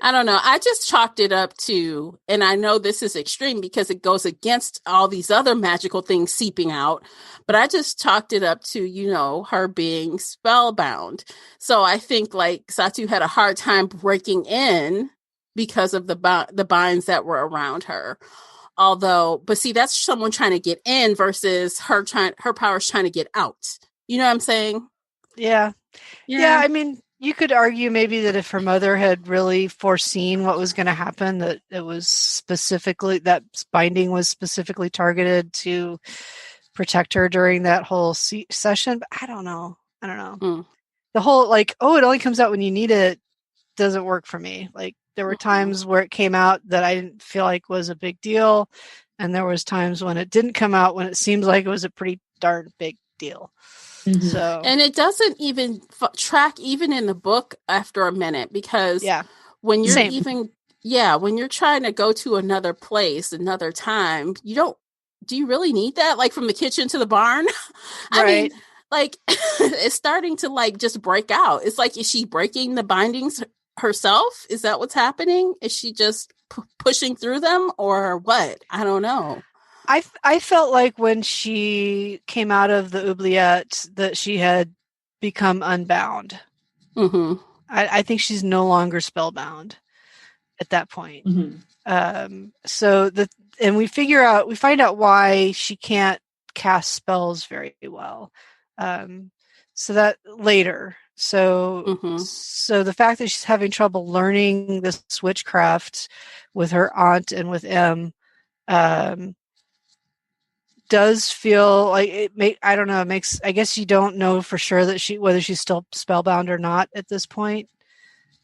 B: I
A: don't know. I just chalked it up to, and I know this is extreme because it goes against all these other magical things seeping out, but I just chalked it up to, you know, her being spellbound. So I think like Satu had a hard time breaking in because of the binds that were around her. But see, that's someone trying to get in versus her powers trying to get out. You know what I'm saying?
B: Yeah. I mean, you could argue maybe that if her mother had really foreseen what was going to happen, that it was specifically, that binding was specifically targeted to protect her during that whole session. But I don't know. The whole like, oh, it only comes out when you need it doesn't work for me. Like there were times where it came out that I didn't feel like was a big deal. And there was times when it didn't come out when it seemed like it was a pretty darn big deal. So,
A: and it doesn't even track even in the book after a minute, because when you're when you're trying to go to another place, another time, do you really need that? Like from the kitchen to the barn? I mean, like it's starting to like just break out. It's like, is she breaking the bindings herself? Is that what's happening? Is she just pushing through them or what? I don't know.
B: I felt like when she came out of the oubliette that she had become unbound. I think she's no longer spellbound at that point. And we find out why she can't cast spells very well. So that later. So the fact that she's having trouble learning this witchcraft with her aunt and with M, does feel like I don't know, it makes, I guess you don't know for sure that whether she's still spellbound or not at this point.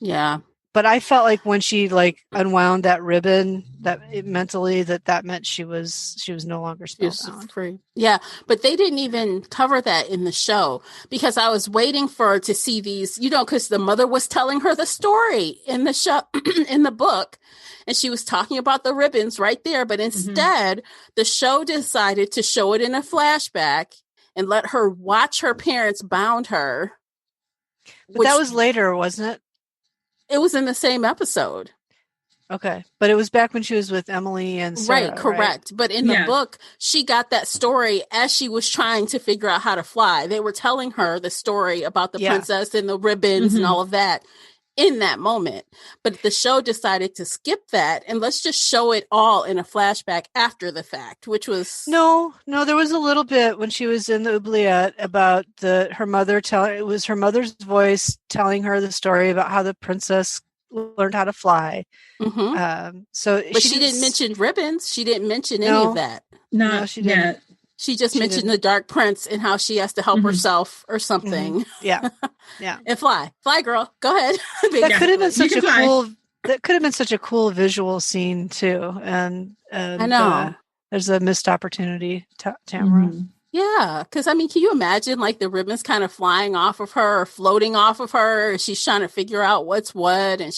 A: Yeah.
B: But I felt like when she like unwound that ribbon, that it mentally that meant she was no longer spellbound.
A: Free. Yeah, but they didn't even cover that in the show because I was waiting for her to see these, because the mother was telling her the story in the show, in the book, and she was talking about the ribbons right there. But instead, the show decided to show it in a flashback and let her watch her parents bound her.
B: But that was later, wasn't it?
A: It was in the same episode.
B: Okay. But it was back when she was with Emily and Sarah,
A: right, correct. Right? But in the book, she got that story as she was trying to figure out how to fly. They were telling her the story about the princess and the ribbons and all of that in that moment. But the show decided to skip that and let's just show it all in a flashback after the fact, which was...
B: No, there was a little bit when she was in the oubliette about her mother telling... It was her mother's voice telling her the story about how the princess learned how to fly.
A: But she didn't mention ribbons. She didn't mention any of that.
B: No, she didn't.
A: She just mentioned the Dark Prince and how she has to help herself or something.
B: Yeah.
A: And fly, girl. Go ahead.
B: That could have been such a cool. That could have been such a cool visual scene too. And
A: I know
B: there's a missed opportunity, Tamara.
A: Yeah, because can you imagine like the ribbons kind of flying off of her or floating off of her? She's trying to figure out what's what, and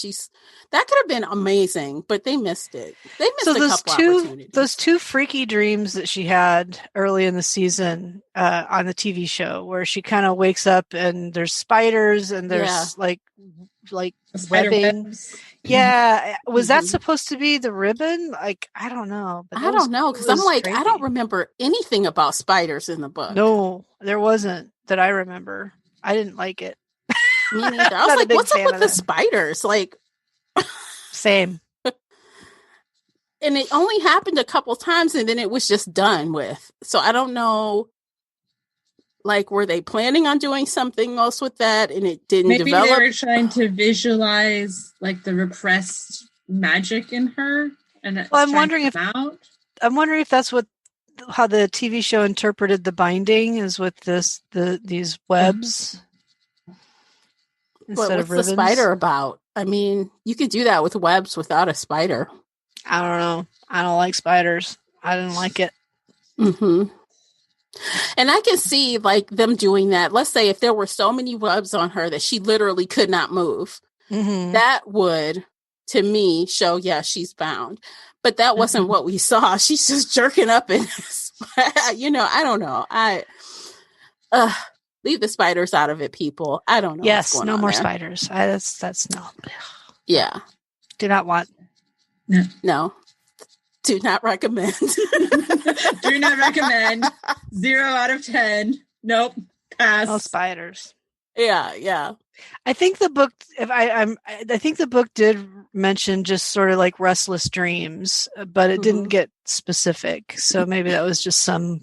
A: that could have been amazing, but they missed it. They missed a couple opportunities.
B: Those two freaky dreams that she had early in the season on the TV show, where she kind of wakes up and there's spiders and there's like webbing. Yeah, was that supposed to be the ribbon? Like, I don't know. But
A: I don't know because I'm like, crazy. I don't remember anything about spiders in the book.
B: No, there wasn't that I remember. I didn't like it.
A: Me neither. I was like, what's up with the spiders? Like,
B: same.
A: And it only happened a couple times, and then it was just done with. So I don't know. Like, were they planning on doing something else with that and it didn't develop?
C: Maybe they were trying to visualize like the repressed magic in her. And
B: I'm wondering if that's how the TV show interpreted the binding is with these webs instead of ribbons.
A: What's the spider about? You could do that with webs without a spider.
B: I don't know. I don't like spiders. I didn't like it.
A: And I can see like them doing that. Let's say if there were so many webs on her that she literally could not move, that would, to me, show, she's bound. But that wasn't what we saw. She's just jerking up and, I don't know. Leave the spiders out of it, people. I don't know.
B: Yes, no more spiders. That's no.
A: Yeah.
B: Do not want.
A: No. Do not recommend.
C: Do not recommend. 0 out of 10. Nope. Pass.
B: No spiders.
A: Yeah.
B: I think the book. I think the book did mention just sort of like restless dreams, but it didn't get specific. So maybe that was just some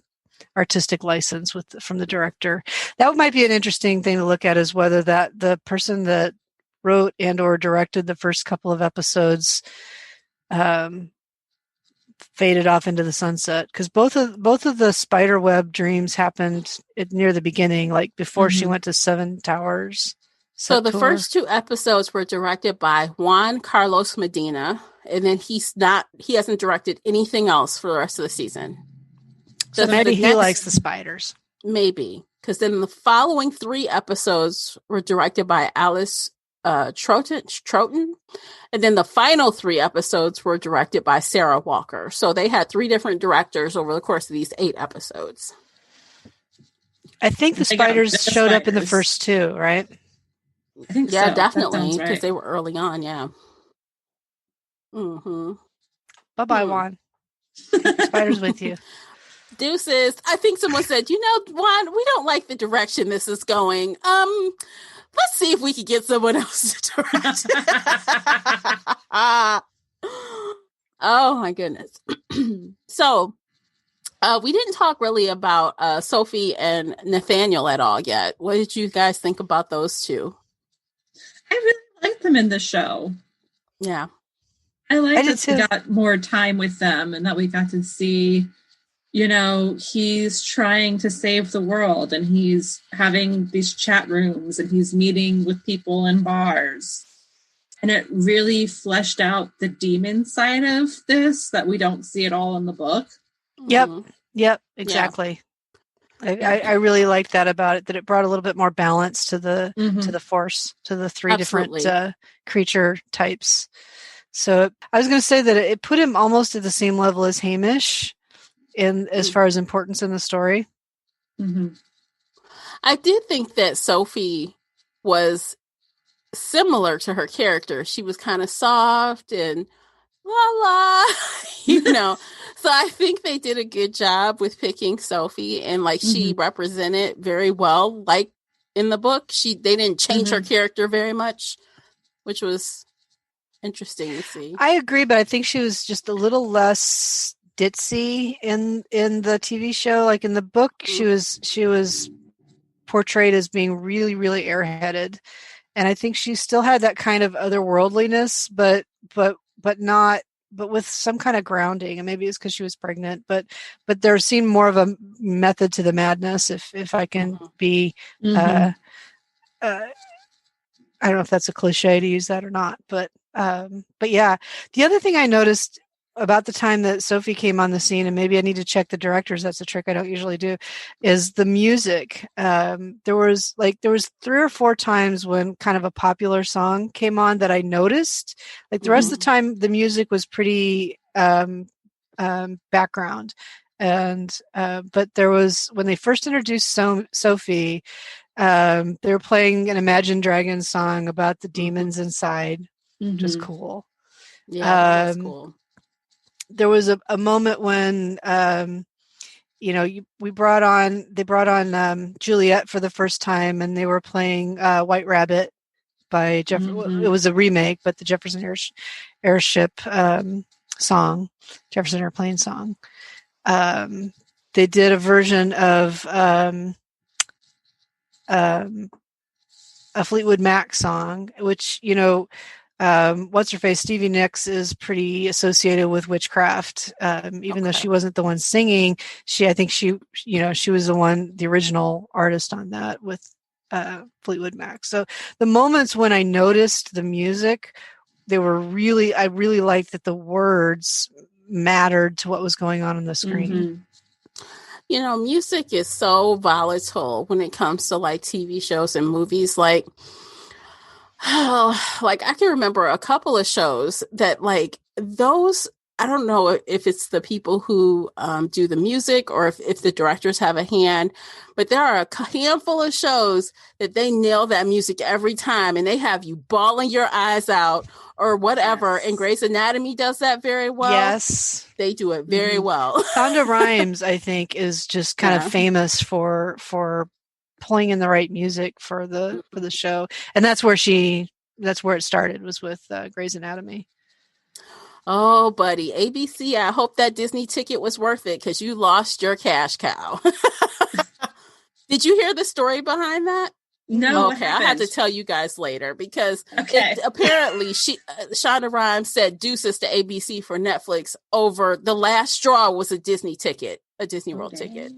B: artistic license from the director. That might be an interesting thing to look at, is whether that the person that wrote and or directed the first couple of episodes faded off into the sunset, because both of the spiderweb dreams happened near the beginning, like before she went to Seven Towers.
A: So the first 2 episodes were directed by Juan Carlos Medina, and then he hasn't directed anything else for the rest of the season.
B: So maybe he likes the spiders.
A: Maybe, because then the following 3 episodes were directed by Alice Troughton, and then the final 3 episodes were directed by Sarah Walker. So they had 3 different directors over the course of these 8 episodes.
B: I think the spiders showed up in the first 2, right?
C: I think
A: so.
C: Definitely,
A: because they were early on. Yeah.
B: Bye, Juan. Spiders with you.
A: Deuces. I think someone said, Juan, we don't like the direction this is going. Let's see if we can get someone else to direct. Oh my goodness. So we didn't talk really about Sophie and Nathaniel at all yet. What did you guys think about those 2?
C: I really liked them in the show.
A: Yeah.
C: I liked that we got more time with them and that we got to see, he's trying to save the world and he's having these chat rooms and he's meeting with people in bars. And it really fleshed out the demon side of this that we don't see at all in the book.
B: Yep, exactly. Yeah. I really liked that about it, that it brought a little bit more balance to the force, to the three different creature types. So I was going to say that it put him almost at the same level as Hamish as far as importance in the story.
A: I did think that Sophie was similar to her character. She was kind of soft and la, so I think they did a good job with picking Sophie, and like she represented very well, like in the book. They didn't change her character very much, which was interesting to see.
B: I agree, but I think she was just a little less ditzy in the TV show. Like in the book, she was portrayed as being really, really airheaded. And I think she still had that kind of otherworldliness, but with some kind of grounding. And maybe it's because she was pregnant, but there seemed more of a method to the madness, if I can be, I don't know if that's a cliche to use that or not, but yeah. The other thing I noticed about the time that Sophie came on the scene, and maybe I need to check the directors, that's a trick I don't usually do, is the music. There was 3 or 4 times when kind of a popular song came on that I noticed. Like the rest of the time, the music was pretty background. And but there was, when they first introduced Sophie, they were playing an Imagine Dragons song about the demons inside, which is cool.
A: Yeah, that's cool.
B: There was a moment when, they brought on Juliet for the first time, and they were playing White Rabbit by It was a remake, but the Jefferson Airship song, Jefferson Airplane song. They did a version of a Fleetwood Mac song, which, what's her face, Stevie Nicks, is pretty associated with witchcraft. Even though she wasn't the one singing, I think she was the original artist on that with Fleetwood Mac. So the moments when I noticed the music, I really liked that the words mattered to what was going on the screen.
A: Music is so volatile when it comes to like TV shows and movies. Like I can remember a couple of shows that like those, I don't know if it's the people who do the music or if the directors have a hand, but there are a handful of shows that they nail that music every time, and they have you bawling your eyes out or whatever. Yes. And Grey's Anatomy does that very well. Yes. They do it very well.
B: Shonda Rhimes, I think, is just kind of famous for pulling in the right music for the show. And that's where it started, was with Grey's Anatomy.
A: Oh, buddy, ABC, I hope that Disney ticket was worth it, because you lost your cash cow. Did you hear the story behind that?
C: No.
A: Okay, I have to tell you guys later, because apparently Shonda Rhimes said deuces to ABC for Netflix over the last straw was a Disney ticket, a Disney World ticket.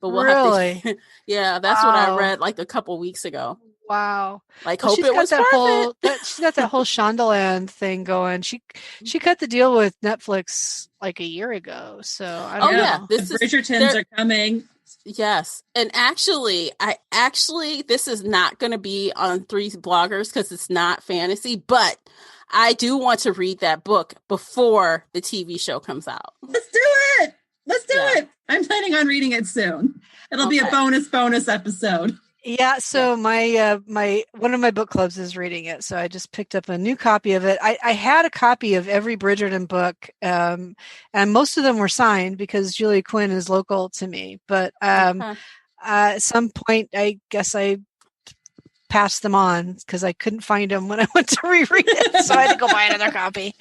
A: But we'll have to, yeah, that's what I read like a couple weeks ago.
B: Wow.
A: Like, hope it was worth it.
B: She's got that whole Shondaland thing going. She cut the deal with Netflix like a year ago. So I don't know.
C: Yeah, the Bridgertons are coming.
A: Yes. And actually, this is not going to be on Three Bloggers because it's not fantasy, but I do want to read that book before the TV show comes out.
C: Let's do it. I'm planning on reading it soon. It'll be a bonus episode.
B: Yeah, so my one of my book clubs is reading it, so I just picked up a new copy of it. I had a copy of every Bridgerton book, and most of them were signed because Julia Quinn is local to me. But at some point, I guess I passed them on because I couldn't find them when I went to reread it, so I had to go buy another copy.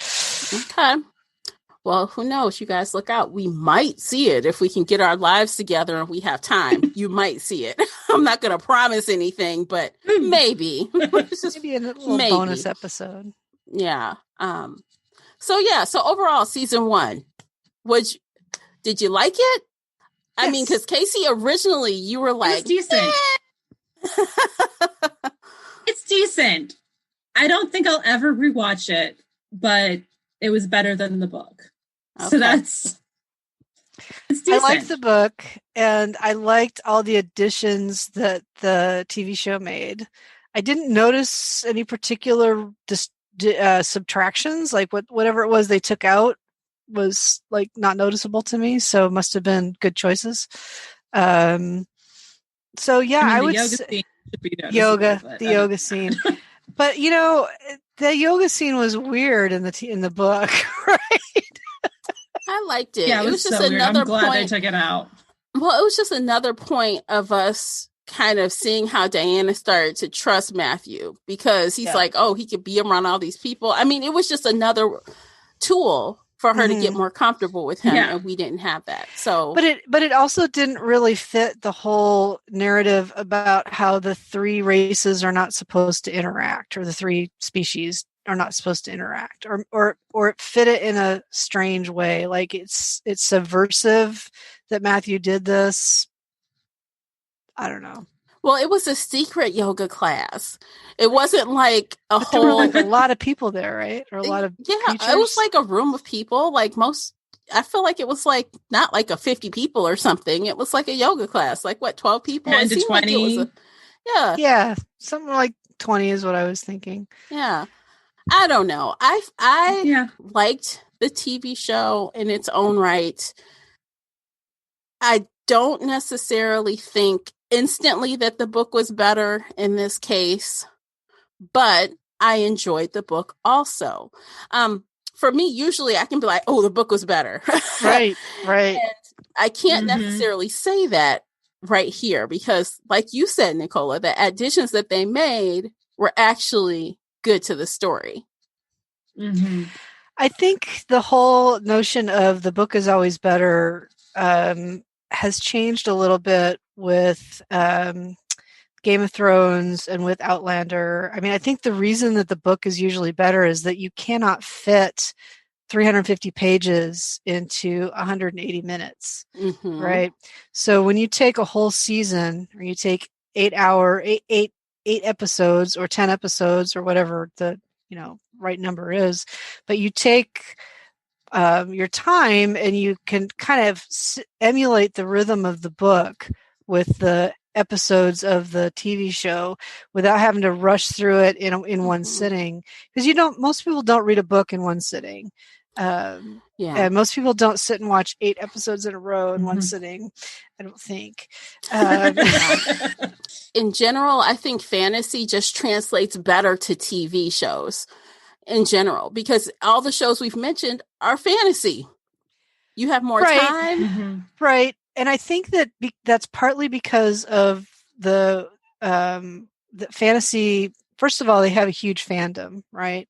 A: Okay. Well, who knows? You guys look out. We might see it if we can get our lives together and we have time. You might see it. I'm not going to promise anything, but maybe.
B: Maybe a little bonus episode.
A: Yeah. So overall, season 1, did you like it? Yes. I mean, because Casey, originally you were like,
C: it's decent. It's decent. I don't think I'll ever rewatch it, but it was better than the book.
A: Okay.
C: So it's
B: I
C: decent.
B: liked the book, and I liked all the additions that the TV show made. I didn't notice any particular subtractions, like whatever it was they took out was like not noticeable to me, so it must have been good choices. So yeah, I would
C: yoga
B: say
C: scene should be noticeable,
B: the yoga scene. But the yoga scene was weird in the book, right?
A: I liked it.
C: Yeah,
A: it was just
C: so
A: another
C: I'm glad
A: point.
C: they took it out.
A: Well, it was just another point of us kind of seeing how Diana started to trust Matthew, because he's like, oh, he could be around all these people. I mean, it was just another tool for her to get more comfortable with him, and we didn't have that. So,
B: but it also didn't really fit the whole narrative about how the three races are not supposed to interact, or the three species are not supposed to interact, or it fit it in a strange way. Like it's subversive that Matthew did this. I don't know.
A: Well, it was a secret yoga class. It wasn't like
B: there were like a lot of people there, right? Or a lot of creatures?
A: It was like a room of people. Like I feel like it was like not like a 50 people or something. It was like a yoga class. Like what, 12 people?
C: 10 to 20.
A: Like it was
B: yeah, something like 20 is what I was thinking.
A: Yeah, I don't know. I liked the TV show in its own right. I don't necessarily think instantly that the book was better in this case, but I enjoyed the book also. For me, usually I can be like, oh, the book was better.
B: Right.
A: And I can't necessarily say that right here, because like you said, Nicola, the additions that they made were actually good to the story.
C: Mm-hmm.
B: I think the whole notion of the book is always better has changed a little bit with Game of Thrones and with Outlander. I mean, I think the reason that the book is usually better is that you cannot fit 350 pages into 180 minutes, right? So when you take a whole season, or you take 8 episodes or 10 episodes or whatever the right number is, but you take your time and you can kind of emulate the rhythm of the book with the episodes of the TV show without having to rush through it in one sitting, because most people don't read a book in one sitting. And most people don't sit and watch 8 episodes in a row in one sitting, I don't think.
A: In general, I think fantasy just translates better to TV shows in general, because all the shows we've mentioned are fantasy. You have more time.
B: Right. And I think that that's partly because of the fantasy. First of all, they have a huge fandom, right?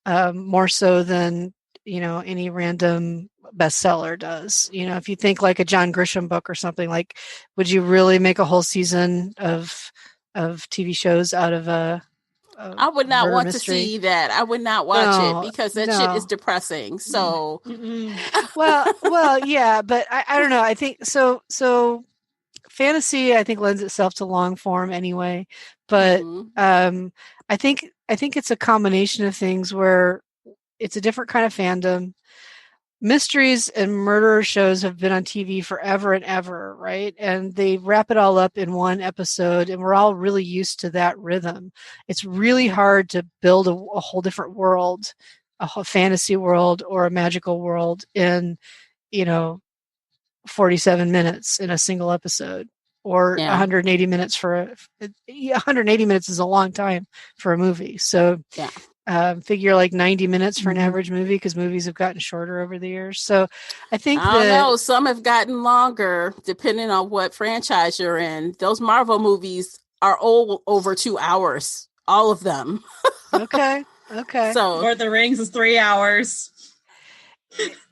B: More so than any random bestseller does. If you think like a John Grisham book or something, like, would you really make a whole season of TV shows out of
A: I would not want
B: mystery?
A: To see that. I would not watch it, because that shit is depressing. So,
B: well, yeah, but I don't know. I think so. Fantasy, I think, lends itself to long form anyway. But I think it's a combination of things where it's a different kind of fandom. Mysteries and murder shows have been on TV forever and ever, right? And they wrap it all up in one episode, and we're all really used to that rhythm. It's really hard to build a whole different world, a whole fantasy world or a magical world in, 47 minutes in a single episode, or 180 minutes 180 minutes is a long time for a movie. So figure like 90 minutes for an average movie, because movies have gotten shorter over the years. So I think
A: I don't know, some have gotten longer depending on what franchise you're in. Those Marvel movies are all over 2 hours, all of them.
B: Okay.
A: So
C: Lord of the Rings is 3 hours.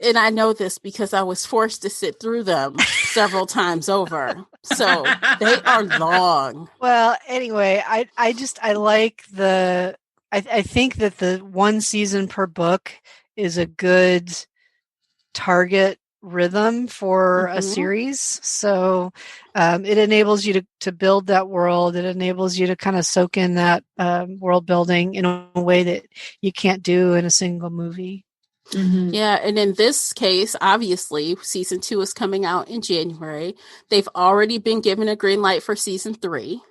A: And I know this because I was forced to sit through them several times over. So they are long.
B: Well, anyway, I like I think that the one season per book is a good target rhythm for a series. So it enables you to build that world. It enables you to kind of soak in that world building in a way that you can't do in a single movie.
A: Yeah, and in this case, obviously, season 2 is coming out in January. They've already been given a green light for season 3.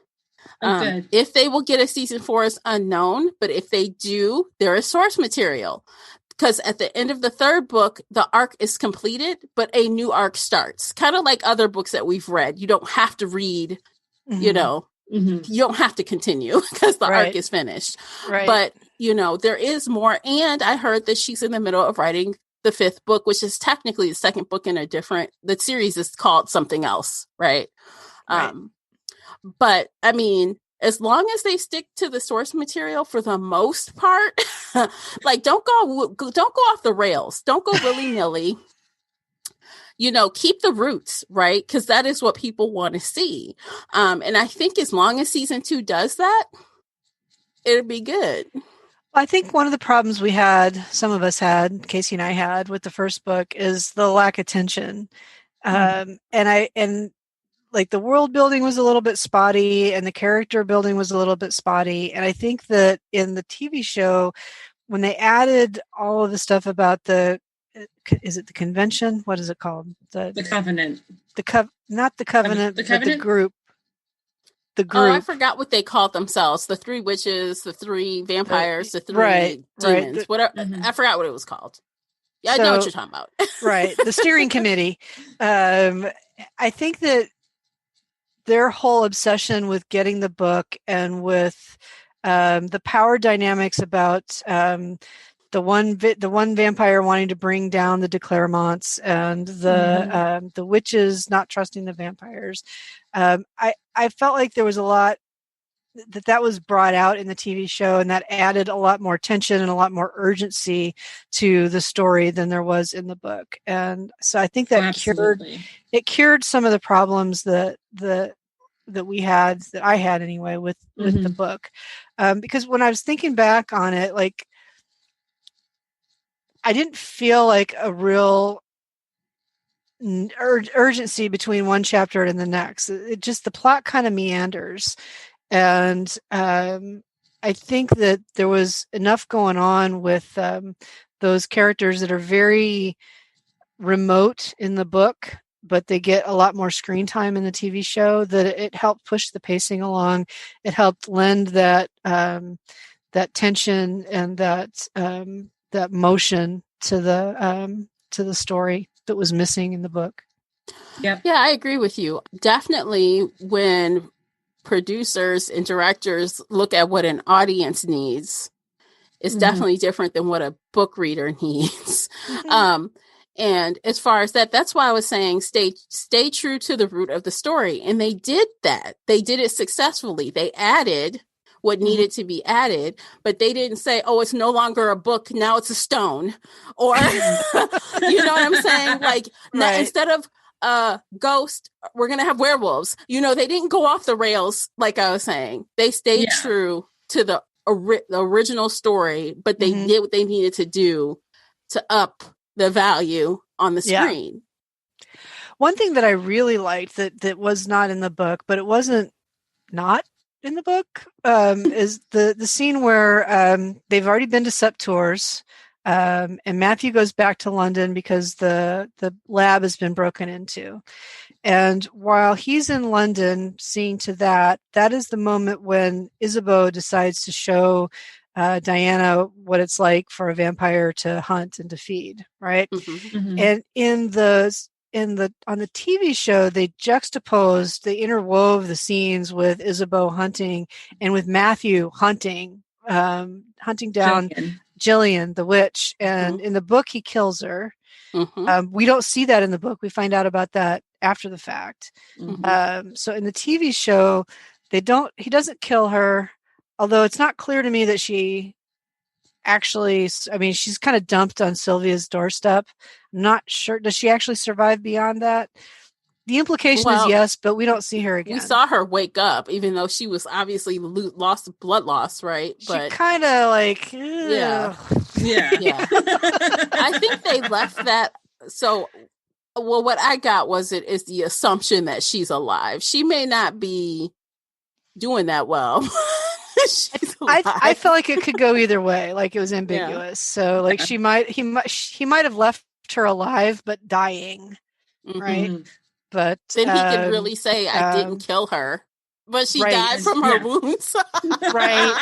C: Good.
A: If they will get a season 4 is unknown, but if they do, there is source material. Because at the end of the 3rd book, the arc is completed, but a new arc starts. Kind of like other books that we've read. You don't have to read, you know, you don't have to continue because the arc is finished.
B: Right.
A: But, you know, there is more. And I heard that she's in the middle of writing the 5th book, which is technically the 2nd book in the series is called something else, right? But I mean, as long as they stick to the source material for the most part, like don't go off the rails. Don't go willy-nilly. You know, keep the roots, right? Because that is what people want to see. And I think as long as season 2 does that, it'll be good.
B: I think one of the problems some of us had, Casey and I had with the first book, is the lack of tension. And like the world building was a little bit spotty and the character building was a little bit spotty. And I think that in the TV show, when they added all of the stuff about is it the convention? What is it called?
C: The Covenant.
B: Not the Covenant,
C: the
B: but
C: Covenant?
B: the group. The group.
A: Oh, I forgot what they called themselves. The 3 witches, the 3 vampires, the 3 demons. Whatever. I forgot what it was called. Yeah, I know what you're talking about.
B: Right. The steering committee. I think that their whole obsession with getting the book and with the power dynamics about the one vampire wanting to bring down the de Claremonts and the witches not trusting the vampires. I felt like there was a lot that was brought out in the TV show, and that added a lot more tension and a lot more urgency to the story than there was in the book. And so I think that cured some of the problems that I had anyway with the book. Because when I was thinking back on it, like I didn't feel like a real urgency between one chapter and the next. It just, the plot kind of meanders. And I think that there was enough going on with those characters that are very remote in the book, but they get a lot more screen time in the TV show, that it helped push the pacing along. It helped lend that tension and that motion to the story that was missing in the book.
A: Yeah, I agree with you. Definitely when producers and directors look at what an audience needs, it's definitely different than what a book reader needs. And as far as that's why I was saying stay true to the root of the story. And they did that. They did it successfully. They added what needed to be added, but they didn't say, oh, it's no longer a book, now it's a stone. Or, you know what I'm saying? Like, instead of ghost, we're going to have werewolves. You know, they didn't go off the rails, like I was saying. They stayed true to the original story, but they did what they needed to do to up the value on the screen.
B: One thing that I really liked that was not in the book, but it wasn't not in the book, is the scene where they've already been to SEP tours, and Matthew goes back to London because the lab has been broken into. And while he's in London seeing to that is the moment when Isabeau decides to show Diana what it's like for a vampire to hunt and to feed, right? And on the TV show, they interwove the scenes with Isabeau hunting and with Matthew hunting down Jillian, the witch. And in the book, he kills her. We don't see that in the book. We find out about that after the fact. So in the TV show, he doesn't kill her, although it's not clear to me that she actually, I mean, she's kind of dumped on Sylvia's doorstep. I'm not sure. Does she actually survive beyond that? The implication is yes, but we don't see her again.
A: We saw her wake up, even though she was obviously lost blood loss, right?
B: But she kind of like,
A: yeah. I think they left that. So Well, what I got is the assumption that she's alive. She may not be doing that well.
B: I felt like it could go either way. Like it was ambiguous. Yeah. So like he might have left her alive but dying, right? But
A: then he could really say, "I didn't kill her, but she died from her wounds."
B: Right.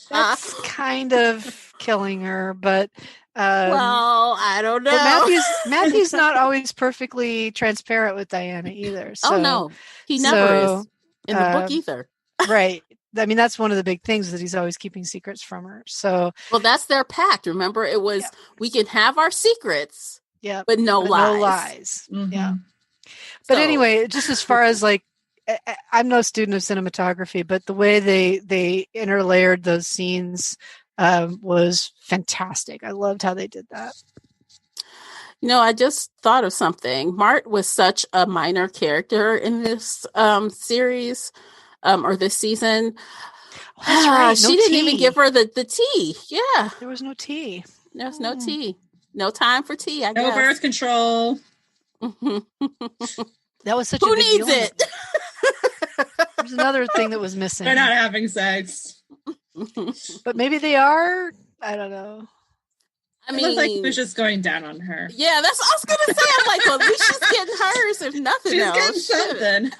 B: That's kind of killing her, but
A: well, I don't know.
B: Matthew's not always perfectly transparent with Diana either. So,
A: oh no, he never is in the book either.
B: Right. I mean, that's one of the big things that he's always keeping secrets from her. So,
A: well, that's their pact. Remember, it was we can have our secrets, but no lies.
B: No lies. Mm-hmm. Yeah. But anyway, just as far as like, I'm no student of cinematography, but the way they interlayered those scenes was fantastic. I loved how they did that.
A: You know, I just thought of something. Mart was such a minor character in this series. Or this season.
B: Oh, that's right. No
A: she didn't even give her the tea. Yeah.
B: There was no tea.
A: There was no tea. No time for tea, I guess.
C: No birth control.
B: That was such
A: Who
B: a big
A: needs
B: deal.
A: it?
B: There's another thing that was missing.
C: They're not having sex.
B: But maybe they are. I don't know.
C: I mean, it looked like he was just going down on her.
A: Yeah, that's what I was going to say. I'm like, well, at least she's getting hers, if nothing else.
C: She's getting something.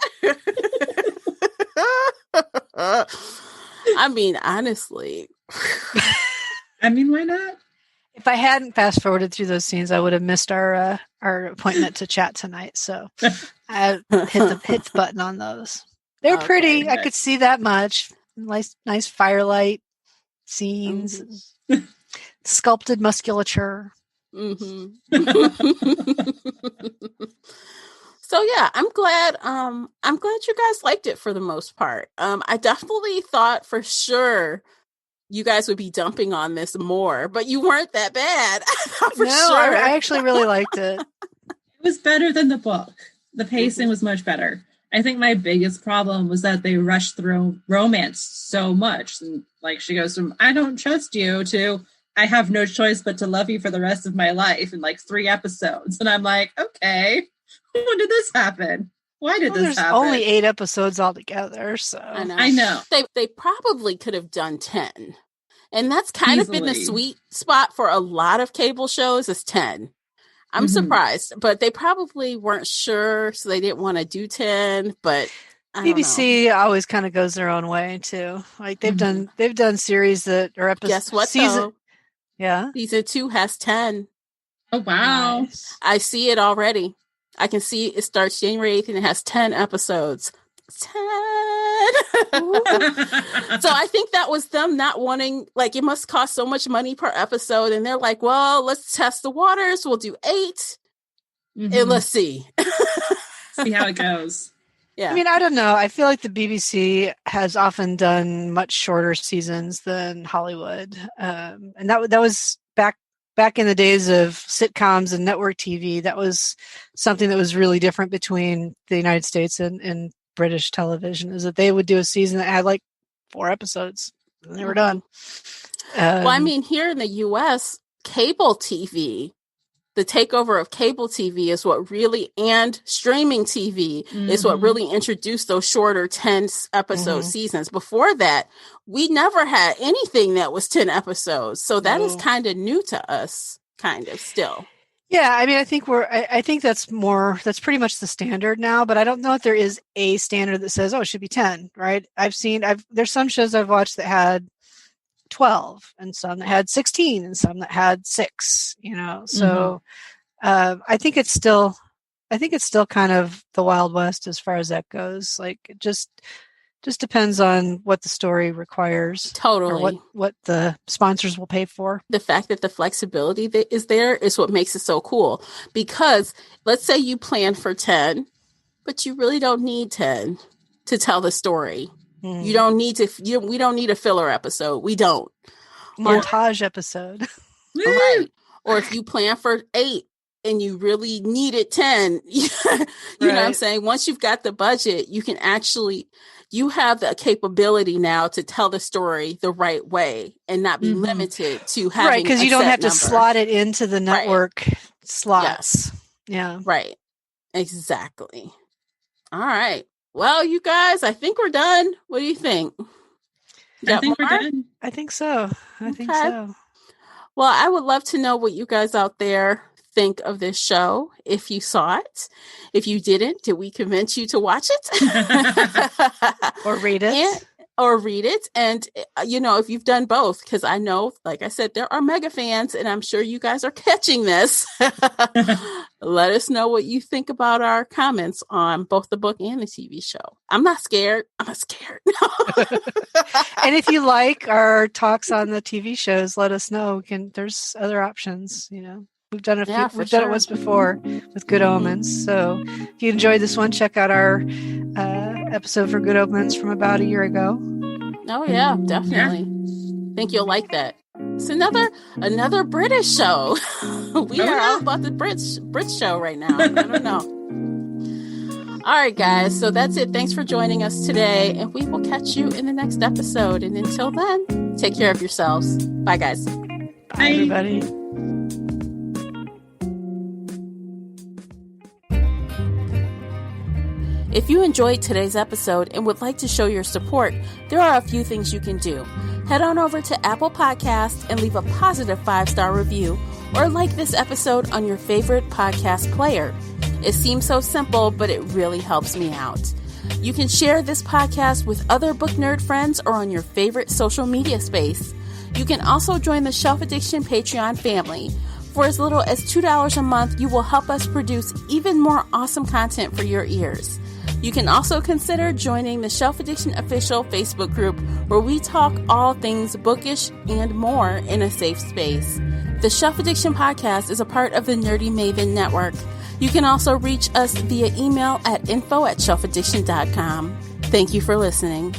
A: I mean, honestly.
C: I mean, why not?
B: If I hadn't fast forwarded through those scenes, I would have missed our appointment to chat tonight. So I hit the button on those. They're pretty. I could see that much. Nice firelight scenes, sculpted musculature.
A: Mm-hmm. So yeah, I'm glad you guys liked it for the most part. I definitely thought for sure you guys would be dumping on this more, but you weren't that bad. For sure.
B: I actually really liked it.
C: It was better than the book. The pacing was much better. I think my biggest problem was that they rushed through romance so much. And like she goes from "I don't trust you" to "I have no choice but to love you for the rest of my life" in like 3 episodes. And I'm like, okay, when did this happen? Why did this happen?
B: There's only 8 episodes altogether, so
C: I know.
A: They probably could have done 10. And that's kind of been the sweet spot for a lot of cable shows is 10. I'm surprised, but they probably weren't sure, so they didn't want to do 10. But
B: BBC always kind of goes their own way too. Like they've done series that are episodes.
A: Guess what?
B: Season
A: 2 has 10.
C: Oh wow!
B: Nice.
A: I see it already. I can see it starts January 8th and it has 10 episodes. 10. So I think that was them not wanting, like, it must cost so much money per episode, and they're like, well, let's test the waters, we'll do 8 and let's see
C: how it goes.
B: Yeah, I mean, I don't know, I feel like the BBC has often done much shorter seasons than Hollywood, and that was back in the days of sitcoms and network TV. That was something that was really different between the United States and British television, is that they would do a season that had like 4 episodes and they were done.
A: Well, I mean, here in the US, cable TV, the takeover of cable TV is what really, and streaming TV is what really introduced those shorter 10 episode seasons. Before that, we never had anything that was 10 episodes. So that is kind of new to us, kind of still.
B: Yeah, I mean, I think that's pretty much the standard now, but I don't know if there is a standard that says, oh, it should be 10, right? There's some shows I've watched that had 12 and some that had 16 and some that had 6, so I think it's still kind of the Wild West as far as that goes. Like, it just depends on what the story requires.
A: Totally.
B: Or what the sponsors will pay for.
A: The fact that the flexibility that is there is what makes it so cool. Because let's say you plan for 10, but you really don't need 10 to tell the story. You don't need to, we don't need a filler episode. We don't.
B: Montage episode.
A: Right. Or if you plan for 8 and you really needed 10, you know what I'm saying? Once you've got the budget, you have the capability now to tell the story the right way and not be limited to having
B: because you don't have to slot it into the network slots. Yeah.
A: Right. Exactly. All right. Well, you guys, I think we're done. What do you think?
C: I think we're done.
B: I think so.
A: Well, I would love to know what you guys out there think of this show. If you saw it, if you didn't, did we convince you to watch it?
B: Or read it?
A: And, if you've done both, because I know, like I said, there are mega fans, and I'm sure you guys are catching this. Let us know what you think about our comments on both the book and the TV show. I'm not scared.
B: And if you like our talks on the TV shows, let us know. There's other options, We've done a few. We've done it once before with Good Omens. So if you enjoyed this one, check out our episode for Good Omens from about a year ago.
A: Oh yeah, definitely. Think you'll like that. It's another British show. We are all about the Brit show right now. I don't know. All right, guys. So that's it. Thanks for joining us today, and we will catch you in the next episode. And until then, take care of yourselves. Bye, guys.
B: Bye, everybody.
A: If you enjoyed today's episode and would like to show your support, there are a few things you can do. Head on over to Apple Podcasts and leave a positive 5-star review, or like this episode on your favorite podcast player. It seems so simple, but it really helps me out. You can share this podcast with other book nerd friends or on your favorite social media space. You can also join the Shelf Addiction Patreon family. For as little as $2 a month, you will help us produce even more awesome content for your ears. You can also consider joining the Shelf Addiction Official Facebook group, where we talk all things bookish and more in a safe space. The Shelf Addiction Podcast is a part of the Nerdy Maven Network. You can also reach us via email at info@shelfaddiction.com. Thank you for listening.